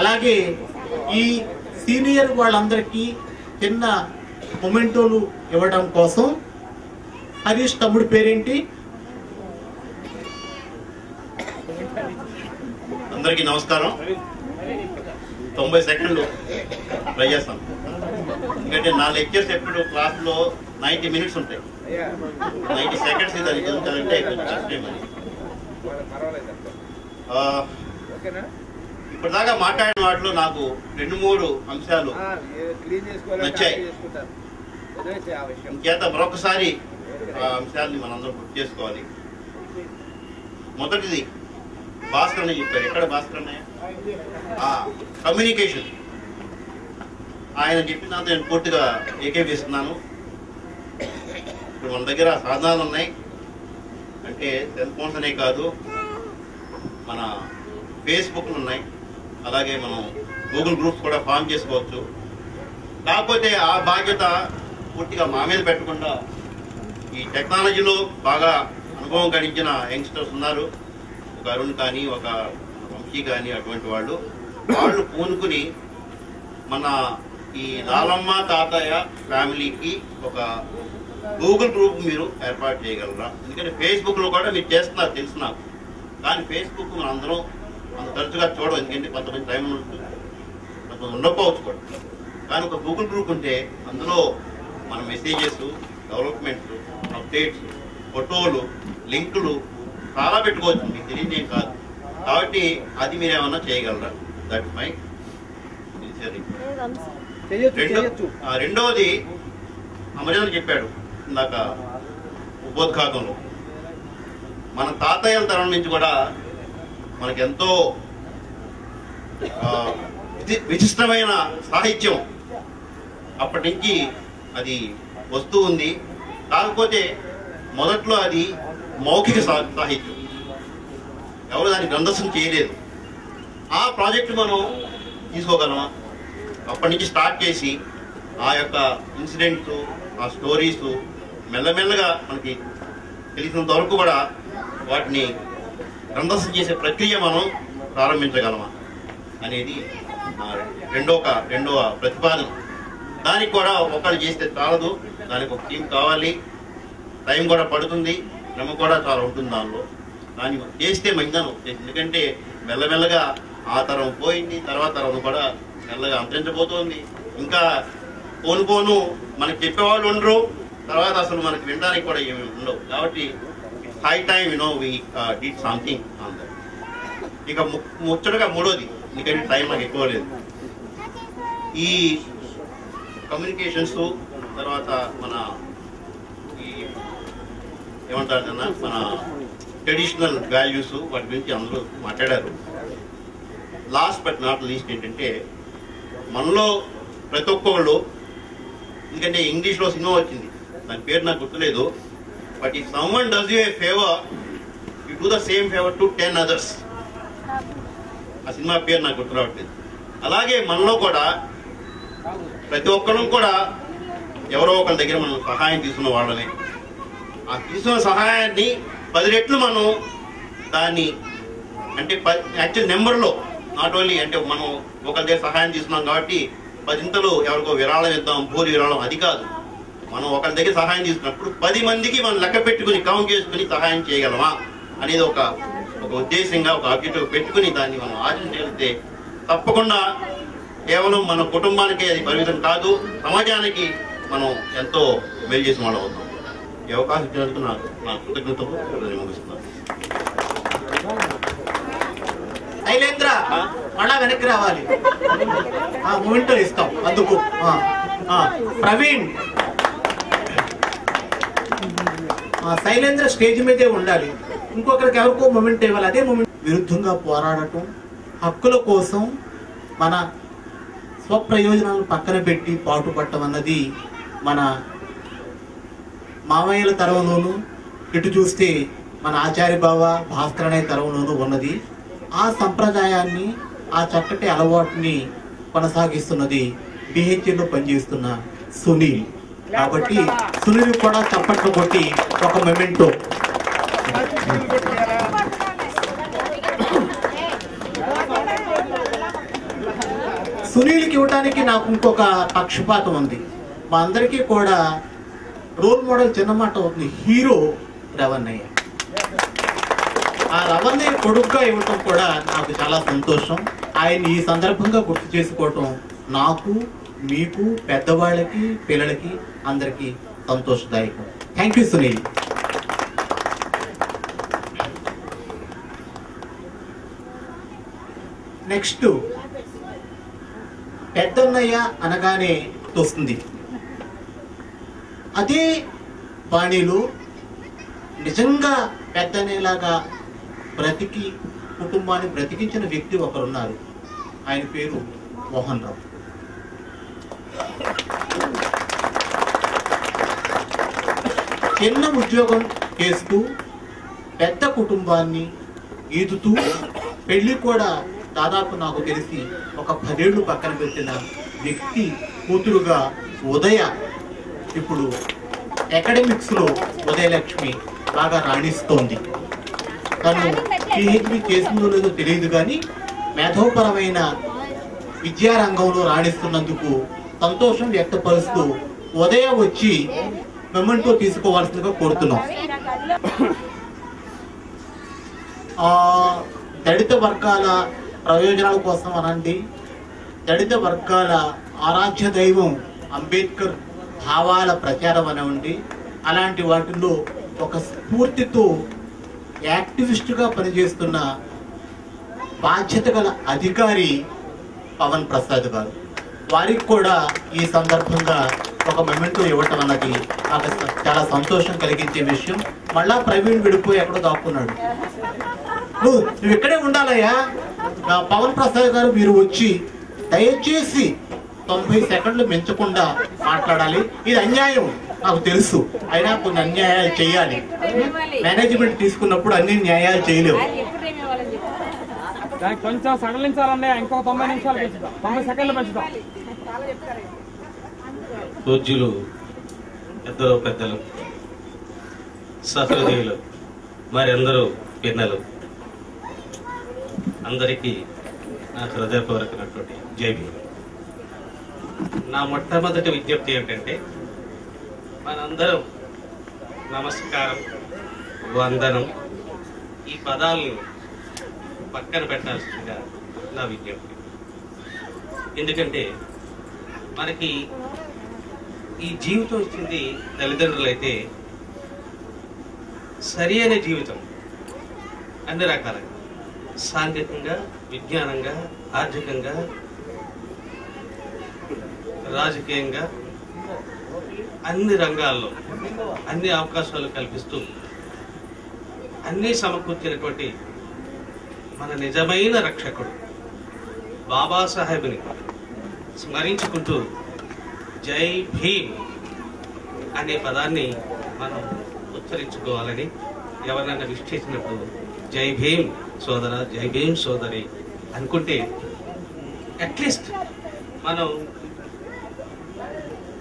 అలాగే ఈ సీనియర్ వాళ్ళందరికీ చిన్న మొమెంటోలు ఇవ్వడం కోసం హరీష్ తమ్ముడి పేరేంటి? అందరికీ నమస్కారం. 90 సెకండ్లు ట్రై చేస్తాను. ఎందుకంటే నా లెక్చర్స్ ఎప్పుడు క్లాస్లో 90 మినిట్స్ ఉంటాయి. 90 సెకండ్స్ దాన్ని చదువుతారంటే కొంచెం కష్టమే. మరి ఇప్పటిదాకా మాట్లాడిన వాటిలో నాకు 2-3 అంశాలు నచ్చాయి. ఇంకేత మరొకసారి ఆ అంశాలని మనందరం గుర్తు చేసుకోవాలి. మొదటిది భాస్కర్ అన్నయ్య చెప్పారు. ఎక్కడ భాస్కర్ అన్నయ్య? కమ్యూనికేషన్. ఆయన చెప్పిన నేను పూర్తిగా ఏకీభవిస్తున్నాను. ఇప్పుడు మన దగ్గర సాధనాలు ఉన్నాయి. అంటే సెల్ ఫోన్స్ అనే కాదు, మన ఫేస్బుక్లు ఉన్నాయి. అలాగే మనం గూగుల్ గ్రూప్స్ కూడా ఫామ్ చేసుకోవచ్చు. కాకపోతే ఆ బాధ్యత పూర్తిగా మా మీద పెట్టకుండా ఈ టెక్నాలజీలో బాగా అనుభవం గడించిన యంగ్స్టర్స్ ఉన్నారు. ఒక అరుణ్ కానీ, ఒక వంశీ కానీ, అటువంటి వాళ్ళు పూనుకుని మన ఈ లాలమ్మ తాతయ్య ఫ్యామిలీకి ఒక గూగుల్ గ్రూప్ మీరు ఏర్పాటు చేయగలరా? ఎందుకంటే ఫేస్బుక్లో కూడా మీరు చేస్తున్నారు తెలుసు నాకు. కానీ ఫేస్బుక్ మనందరం అంత తరచుగా చూడవు, ఎందుకంటే కొంతమంది టైం ఉంటుంది, కొంతమంది ఉండకపోవచ్చు కూడా. కానీ ఒక గూగుల్ గ్రూప్ ఉంటే అందులో మన మెసేజెస్, డెవలప్మెంట్స్, అప్డేట్స్, ఫోటోలు, లింకులు చాలా పెట్టుకోవచ్చు, మీకు తెలియదు ఏం కాదు. కాబట్టి అది మీరు ఏమన్నా చేయగలరా? దట్ మై రెండవది అమరేంద్ర చెప్పాడు ఇందాక ఉపోద్ఘాతంలో, మన తాతయ్యల తరం నుంచి కూడా మనకెంతో విశిష్టమైన సాహిత్యం అప్పటి నుంచి అది వస్తూ ఉంది. కాకపోతే మొదట్లో అది మౌఖిక సాహిత్యం, ఎవరు దాన్ని గ్రంథస్థం చేయలేదు. ఆ ప్రాజెక్టు మనం తీసుకోగలమా? అప్పటి నుంచి స్టార్ట్ చేసి ఆ యొక్క ఇన్సిడెంట్స్, ఆ స్టోరీస్ మెల్లమెల్లగా మనకి తెలిసినంత వరకు కూడా వాటిని గ్రంథస్థం చేసే ప్రక్రియ మనం ప్రారంభించగలమా అనేది రెండవ ప్రతిపాదన. దానికి కూడా ఒకళ్ళు చేస్తే చాలదు, దానికి ఒక టీం కావాలి, టైం కూడా పడుతుంది, శ్రమ కూడా చాలా ఉంటుంది దానిలో. దాన్ని చేస్తే మంచిదని ఉద్దేశం. ఎందుకంటే మెల్లమెల్లగా ఆ తరం పోయింది, తర్వాత తరం కూడా మెల్లగా అంతరించబోతోంది. ఇంకా పోను మనకి చెప్పేవాళ్ళు ఉండరు, తర్వాత అసలు మనకి వినడానికి కూడా ఏమి ఉండవు. కాబట్టి high time we did something on that. ఇక ముచ్చటగా మూడోది, ఎందుకంటే టైం నాకు ఎక్కువ లేదు, ఈ కమ్యూనికేషన్స్, తర్వాత మన ఈ ఏమంటారు కన్నా మన ట్రెడిషనల్ వాల్యూస్, వాటి గురించి అందరూ మాట్లాడారు. లాస్ట్ బట్ నాట్ లీస్ట్ ఏంటంటే, మనలో ప్రతి ఒక్కళ్ళు, ఎందుకంటే ఇంగ్లీష్లో సినిమా వచ్చింది, దాని పేరు నాకు గుర్తులేదు, but if someone does you A favour you do the same favour to 10 others. ఆ సినిమా పేరు నాకు గుర్తు రావట్లేదు. అలాగే మనలో కూడా ప్రతి ఒక్కరం కూడా ఎవరో ఒకరి దగ్గర మనం సహాయం తీసుకున్న వాళ్ళమే. ఆ తీసుకున్న సహాయాన్ని 10 రెట్లు మనం దాన్ని, అంటే యాక్చువల్ నెంబర్లో నాట్ ఓన్లీ అంటే మనం ఒకరి దగ్గర సహాయం తీసుకున్నాం కాబట్టి 10 ఎవరికో విరాళం ఇద్దాం, పూరి విరాళం, అది కాదు. మనం ఒకరి దగ్గర సహాయం తీసుకున్నప్పుడు 10 మందికి మనం లెక్క పెట్టుకుని కౌంట్ చేసుకుని సహాయం చేయగలమా అనేది ఒక ఉద్దేశంగా, ఒక ఆబ్జెక్టివ్ పెట్టుకుని దాన్ని మనం ఆచరించగలిగితే తప్పకుండా కేవలం మన కుటుంబానికి అది పరిమితం కాదు, సమాజానికి మనం ఎంతో మేలు చేసిన వాళ్ళు అవుతాం. ఈ అవకాశం ఇచ్చినందుకు నా కృతజ్ఞతలు ముగిస్తున్నాను. శైలేంద్ర మళ్ళా వెనక్కి రావాలి, మూమెంట్ ఇస్తాం అందుకు. ప్రవీణ్, శైలేంద్ర స్టేజ్ మీదే ఉండాలి, ఇంకొకరికి ఎవరికో మూమెంట్ ఇవ్వాలి. అదే మూమెంట్ విరుద్ధంగా పోరాడటం, హక్కుల కోసం మన స్వప్రయోజనాలను పక్కన పెట్టి పాటుపడటం అన్నది మన మామయ్యల తరంలోనూ, ఇటు చూస్తే మన ఆచార్య బావ భాస్కర్ అనే తరంలోనూ ఉన్నది. ఆ సంప్రదాయాన్ని, ఆ చక్కటి అలవాటుని కొనసాగిస్తున్నది BHA లో పనిచేస్తున్న సునీల్. కాబట్టి సునీల్ కూడా చప్పట్లు కొట్టి ఒక మొమెంటో. సునీల్కి ఇవ్వడానికి నాకు ఇంకొక పక్షపాతం ఉంది. మా అందరికీ కూడా రోల్ మోడల్ చిన్నమాట అవుతుంది, హీరో రవణయ్య. ఆ రవణయ్య కొడుకుగా ఇవ్వటం కూడా నాకు చాలా సంతోషం. ఆయన ఈ సందర్భంగా గుర్తు చేసుకోవటం నాకు, మీకు, పెద్దవాళ్ళకి, పిల్లలకి అందరికీ సంతోషదాయకం. Thank you Sunil. నెక్స్ట్ పెద్దన్నయ్య అనగానే వస్తుంది. అదే బాణీలో నిజంగా పెద్దన్నయ్యలాగా బ్రతికి కుటుంబాన్ని బ్రతికించిన వ్యక్తి ఒకరున్నారు. ఆయన పేరు మోహన్ రావు. చిన్న ఉద్యోగం చేస్తూ పెద్ద కుటుంబాన్ని ఈదుతూ, పెళ్లి కూడా దాదాపు నాకు తెలిసి ఒక 10 ఏళ్ళు పక్కన పెట్టిన వ్యక్తి కూతురుగా ఉదయ, ఇప్పుడు అకాడమిక్స్లో ఉదయలక్ష్మి బాగా రాణిస్తోంది. తను PhD చేసిందో లేదో తెలియదు కానీ మేధోపరమైన విద్యారంగంలో రాణిస్తున్నందుకు సంతోషం వ్యక్తపరుస్తూ ఉదయ వచ్చి మెమెంటో తీసుకోవాల్సిందిగా కోరుతున్నాం. దళిత వర్గాల ప్రయోజనాల కోసం అనండి, దళిత వర్గాల ఆరాధ్య దైవం అంబేద్కర్ భావాల ప్రచారం అనండి, అలాంటి వాటిల్లో ఒక స్ఫూర్తితో యాక్టివిస్టుగా పనిచేస్తున్న బాధ్యత గల అధికారి పవన్ ప్రసాద్ గారు. వారికి కూడా ఈ సందర్భంగా ఒక మెమెంటో ఇవ్వటం అన్నది నాకు చాలా సంతోషం కలిగించే విషయం. మళ్ళా ప్రవీణ్ విడిపోయి ఎక్కడో దాక్కున్నాడు. నువ్వు ఇక్కడే ఉండాలయ్యా. పవన్ ప్రసాద్ గారు మీరు వచ్చి దయచేసి 90 సెకండ్లు మించకుండా మాట్లాడాలి. ఇది అన్యాయం నాకు తెలుసు, అయినా కొన్ని అన్యాయాలు చేయాలి. మేనేజ్మెంట్ తీసుకున్నప్పుడు అన్ని న్యాయాలు చేయలేవు. కొంచెం సడలించాలండి, ఇంకో 90 నిమిషాలు పెంచుతాం, 90 సెకండ్లు పెంచుతాం. పూజ్యులు, ఇద్దరు పెద్దలు, సహృదయులు, మరెందరూ పిన్నలు, అందరికీ నా హృదయపూర్వకమైనటువంటి జై భీమ్. నా మొట్టమొదటి విజ్ఞప్తి ఏమిటంటే, మనందరం నమస్కారం, వందనం ఈ పదాలను పక్కన పెట్టాల్సిందిగా నా విజ్ఞప్తి. ఎందుకంటే మనకి ఈ జీవితం ఇచ్చింది తల్లిదండ్రులైతే సరి అయిన జీవితం అన్ని రకాలుగా, సాంఘికంగా, విజ్ఞానంగా, ఆర్థికంగా, రాజకీయంగా, అన్ని రంగాల్లో అన్ని అవకాశాలు కల్పిస్తూ అన్నీ సమకూర్చినటువంటి మన నిజమైన రక్షకుడు బాబాసాహెబ్ని స్మరించుకుంటూ జై భీమ్ అనే పదాన్ని మనం ఉచ్చరించుకోవాలని, ఎవరినైనా విష్ చేసినప్పుడు జై భీమ్ సోదర, జై భీమ్ సోదరి అనుకుంటే అట్లీస్ట్ మనం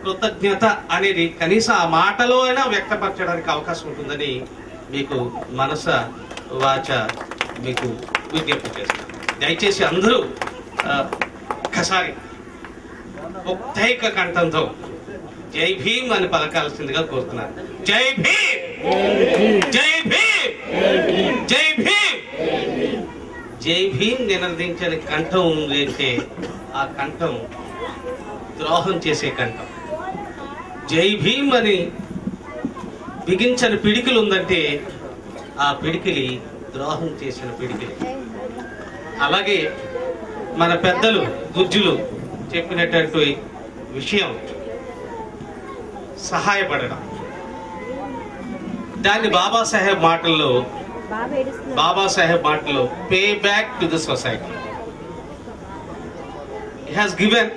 కృతజ్ఞత అనేది కనీసం ఆ మాటలో అయినా వ్యక్తపరచడానికి అవకాశం ఉంటుందని మీకు మనస వాచ మీకు విజ్ఞప్తి చేస్తాను. దయచేసి అందరూ ఒక్కసారి ఒక్కైక కంఠంతో జై భీమ్ అని పలకాల్సిందిగా కోరుతున్నాను. జై భీమ్, జై భీమ్, జై భీమ్. జై భీమ్ నినదించని కంఠం ఉంది అంటే ఆ కంఠం ద్రోహం చేసే కంఠం. జై భీమ్ అని బిగించని పిడికిలు ఉందంటే ఆ పిడికిలి ద్రోహం చేసిన పిడికిలి. అలాగే మన పెద్దలు గుజ్జులు చెప్పినటువంటి విషయం సహాయపడడం, దాన్ని బాబాసాహెబ్ మాటల్లో pay back to the society. He has given,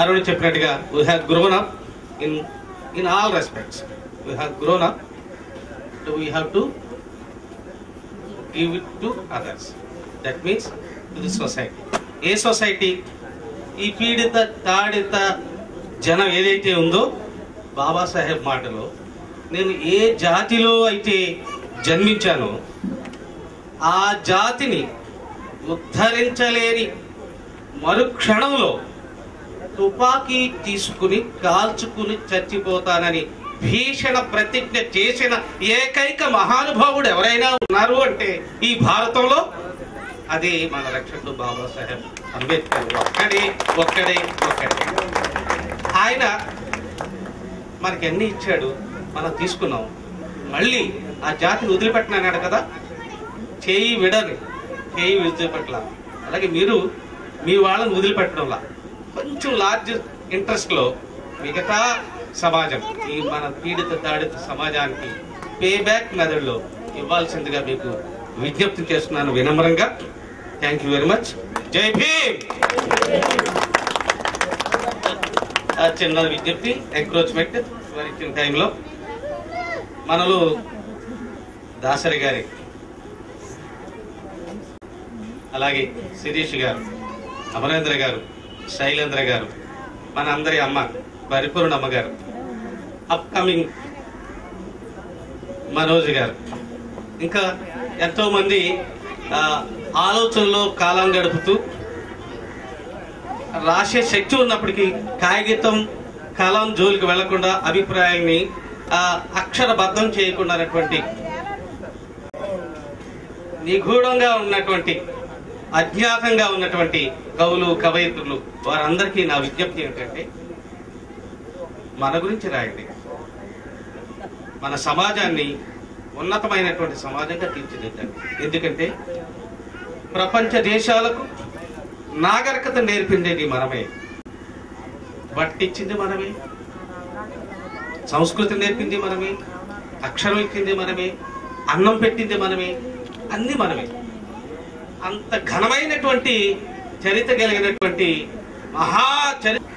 Arun చెప్పినట్టుగా we have grown up in all respects. We have grown up, we have to give it to others. That means to the society. ఏ society? ఈ పీడిత తాడిత జనం ఏదైతే ఉందో, బాబాసాహెబ్ మాటలో నేను ఏ జాతిలో అయితే జన్మించానో ఆ జాతిని ఉద్ధరించలేని మరుక్షణంలో తుపాకీ తీసుకుని కాల్చుకుని చచ్చిపోతానని భీషణ ప్రతిజ్ఞ చేసిన ఏకైక మహానుభావుడు ఎవరైనా ఉన్నారు అంటే ఈ భారతంలో అది మన రక్షకుడు బాబాసాహెబ్ అంబేద్కర్. ఒక్కడే ఒక్కడే ఒక్కడే. ఆయన మనకి ఎన్ని ఇచ్చాడు, మనం తీసుకున్నాం. మళ్ళీ ఆ జాతిని వదిలిపెట్టినాడు కదా, చేయి వదిలిపెట్టలా. అలాగే మీరు మీ వాళ్ళని వదిలిపెట్టడంలా కొంచెం లార్జ్ ఇంట్రెస్ట్ లో మిగతా సమాజం, ఈ మన పీడిత తాడిత సమాజానికి పే బ్యాక్ మెథడ్లో ఇవ్వాల్సిందిగా మీకు విజ్ఞప్తి చేస్తున్నాను వినమ్రంగా. Thank you very much. జై భీమ్. చిన్న విజ్ఞప్తి, ఎంక్రోచ్మెంట్ ఇచ్చిన టైంలో మనలో దాసరి గారి, అలాగే శిరీష్ గారు, అమరేంద్ర గారు, శైలేంద్ర గారు, మన అందరి అమ్మ పరిపూర్ణమ్మ గారు, అప్కమింగ్ మనోజ్ గారు, ఇంకా ఎంతో మంది ఆలోచనలో కాలం గడుపుతూ రాసే శక్తి ఉన్నప్పటికీ కాగితం కలం జోలికి వెళ్లకుండా అభిప్రాయాల్ని అక్షరబద్ధం చేయకుండా నిగూఢంగా ఉన్నటువంటి అజ్ఞాతంగా ఉన్నటువంటి కవులు కవయిత్రులు వారందరికీ నా విజ్ఞప్తి ఏంటంటే మన గురించి రాయండి. మన సమాజాన్ని ఉన్నతమైనటువంటి సమాజంగా తీర్చిదిద్దండి. ఎందుకంటే ప్రపంచ దేశాలకు నాగరికత నేర్పిందేది మనమే, బట్టిచ్చింది మనమే, సంస్కృతి నేర్పింది మనమే, అక్షరం ఇచ్చింది మనమే, అన్నం పెట్టింది మనమే, అన్ని మనమే. అంత ఘనమైనటువంటి చరిత్ర కలిగినటువంటి మహా చరిత్ర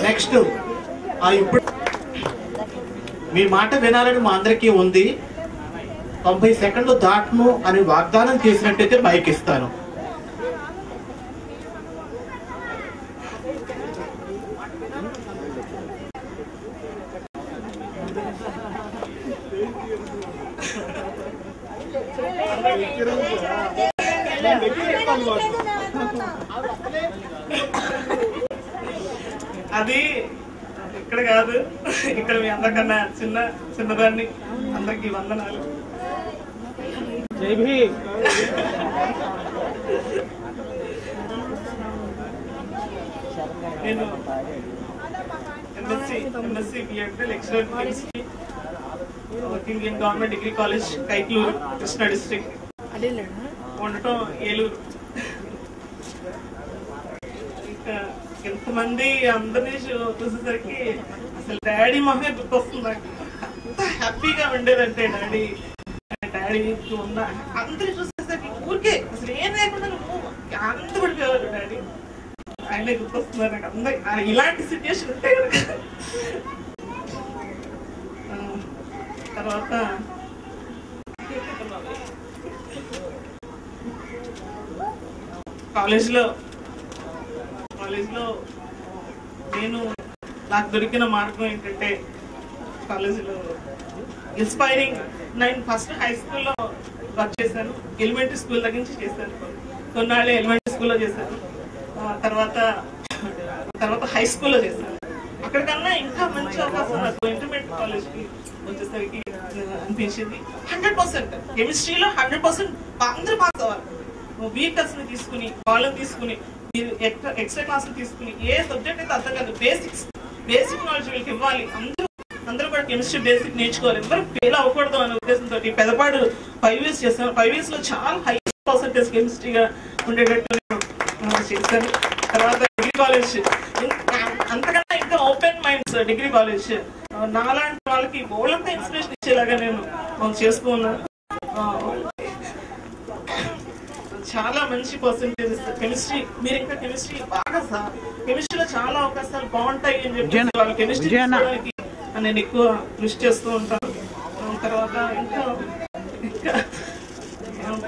నెక్స్ట్ ఇప్పుడు మీ మాట వినాలని మా అందరికీ ఉంది. 90 సెకండ్లు దాటును అని వాగ్దానం చేసినట్టయితే మైక్ ఇస్తాను. అది ఇక్కడ కాదు, ఇక్కడ మీ అందరికన్నా చిన్నదాన్ని. అందరికి వందనాలు. నేను MSc BEd lecturer chemistry, working in government degree college Kaikaluru, Krishna district. ఉండటం ఏలూరు. ఇంకా ఎంతమంది అందరినీ చూసేసరికి అసలు డాడీ మొహమే గుర్తొస్తుంది నాకు. ఎంత హ్యాపీగా ఉండేదంటే డాడీ ఉన్న అందరూ చూసేసరికి ఊరికే అసలు ఏం లేకుండా ఆనందపడిపోయేవారు డాడీ. ఆయనే గుర్తొస్తున్నారు నాకు. అందరు ఇలాంటి సిచ్యుయేషన్ ఉంటే కనుక. తర్వాత కాలేజ్లో నేను నాకు దొరికిన మార్గం ఏంటంటే కాలేజీలో ఇన్స్పైరింగ్. నేను ఫస్ట్ హై స్కూల్లో వర్క్ చేశాను. ఎలిమెంటరీ స్కూల్ దగ్గర నుంచి చేశాను. కొన్నాళ్ళు ఎలిమెంటరీ స్కూల్లో చేశాను. తర్వాత హై స్కూల్లో చేశాను. అక్కడికన్నా ఇంకా మంచి అవకాశం నాకు ఇంటర్మీడియట్ కాలేజ్కి వచ్చేసరికి అనిపించింది. 100% కెమిస్ట్రీలో 100% అందరూ పాస్ అవ్వాలి. వీకర్స్ ని తీసుకుని వాళ్ళని తీసుకుని మీరు ఎక్స్ట్రా క్లాసులు తీసుకుని ఏ సబ్జెక్ట్ అయితే అర్థం కాదు బేసిక్ నాలెడ్జ్ వీళ్ళకి ఇవ్వాలి. అందరూ కూడా కెమిస్ట్రీ బేసిక్ నేర్చుకోవాలి. ఎవరు ఫెయిల్ అవ్వకూడదు అనే ఉద్దేశంతో పెద్దపాడు 5 years చేస్తాను. 5 years లో చాలా హై పర్సెంటేజ్ కెమిస్ట్రీగా ఉండేటట్టు చేశాను. తర్వాత డిగ్రీ కాలేజ్ అంతకన్నా ఇంకా ఓపెన్ మైండ్స్ డిగ్రీ కాలేజ్ నాలాంటి వాళ్ళకి బోళ్ళంతా ఇన్స్పిరేషన్ ఇచ్చేలాగా నేను చేస్తూ ఉన్నాను. చాలా మంచి పర్సెంటేజెస్ కెమిస్ట్రీ. మీరు ఇంకా కెమిస్ట్రీ బాగా కెమిస్ట్రీలో చాలా అవకాశాలు బాగుంటాయి అని చెప్పి వాళ్ళు కెమిస్ట్రీ తీసుకోవడానికి నేను ఎక్కువ కృషి చేస్తూ ఉంటాను. తర్వాత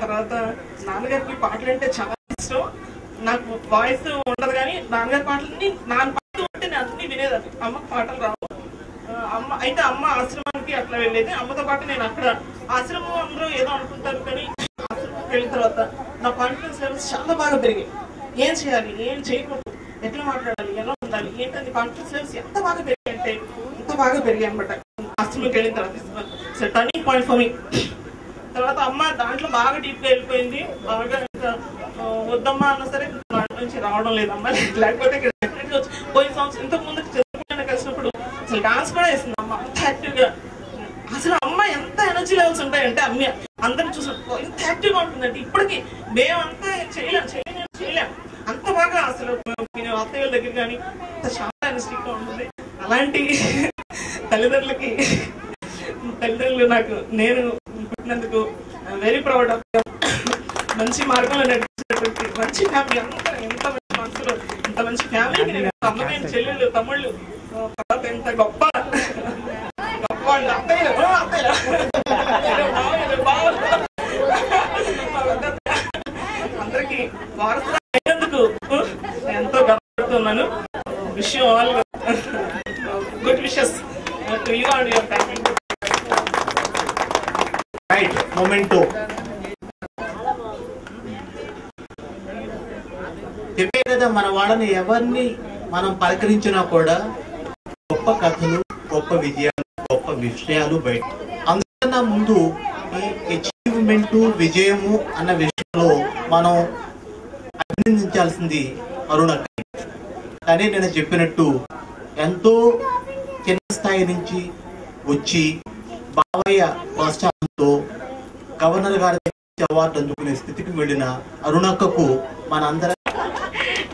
తర్వాత నాన్నగారికి పాటలు అంటే చాలా ఇష్టం. నాకు వాయిస్ ఉండదు కానీ నాన్నగారి పాటలన్నీ పాడుతూ ఉంటే నేను అన్ని వినేదాన్ని. అమ్మకి పాటలు రావు. అమ్మ ఆశ్రమానికి అట్లా వెళ్ళేది. అమ్మతో పాటు నేను అక్కడ ఆశ్రమం అందరూ ఏదో అనుకుంటారు కానీ ఆశ్రమంకి వెళ్ళిన తర్వాత నా కాన్ఫిడెన్స్ లెవెల్స్ చాలా బాగా పెరిగాయి. ఏం చేయాలి, ఏం చేయకూడదు, ఎట్లా మాట్లాడాలి, ఎలా ఉండాలి ఏంటంటే కాన్ఫిడెన్స్ లెవెల్స్ ఎంత బాగా పెరిగాయి అంటే ఎంత బాగా పెరిగాయి అనమాట ఆశ్రమంకి వెళ్ళిన తర్వాత. Turning point for me. తర్వాత అమ్మ దాంట్లో బాగా డీప్ గా వెళ్ళిపోయింది. బాగా ఇంకా వద్దమ్మా అన్నా సరే దాంట్లో నుంచి రావడం లేదమ్మా. లేకపోతే పోయిన సంవత్సరం ఇంతకు ముందు చదువుకునే కలిసినప్పుడు అసలు డాన్స్ కూడా వేస్తుంది అమ్మ. అంత యాక్టివ్ గా అసలు అమ్మ ఎంత ఎనర్జీ లెవెల్స్ ఉంటాయంటే అమ్మ అందరిని చూసినప్పుడు ఎంత యాక్టివ్ గా ఉంటుందంటే ఇప్పటికి మేమంతా చేయలేం అంత బాగా. అసలు అత్తయ్య దగ్గర కానీ చాలా ఎనర్జెటిక్ గా ఉంటుంది. అలాంటి తల్లిదండ్రులు నాకు నేను పుట్టినందుకు వెరీ ప్రౌడ్ ఆఫ్. మంచి మార్గంలో నడిపించినటువంటి మంచి ఫ్యామిలీ. ఎంత మంచి మనసులో ఇంత మంచి ఫ్యామిలీకి నేను అమ్మమైన చెల్లెళ్ళు తమ్ముళ్ళు తర్వాత ఎంత గొప్ప వాళ్ళు అత్తయ్యలు అందరికి వారసులు అయినందుకు ఎంతో గర్వపడుతున్నాను. Wish you all good wishes to you and your family. Right memento చెప్పే కదా. మన వాళ్ళని ఎవరిని మనం పలకరించినా కూడా గొప్ప కథలు గొప్ప విజయాలు, గొప్ప విషయాలు బయట. అందుకన్నా ముందు ఈ అచీవ్మెంట్, విజయము అన్న విషయంలో మనం అభినందించాల్సింది అరుణక్క. కానీ నేను చెప్పినట్టు ఎంతో చిన్న స్థాయి నుంచి వచ్చి బావయ్య ప్రోత్సాహంతో గవర్నర్ గారి అవార్డు అందుకునే స్థితికి వెళ్ళిన అరుణక్కకు మనందరం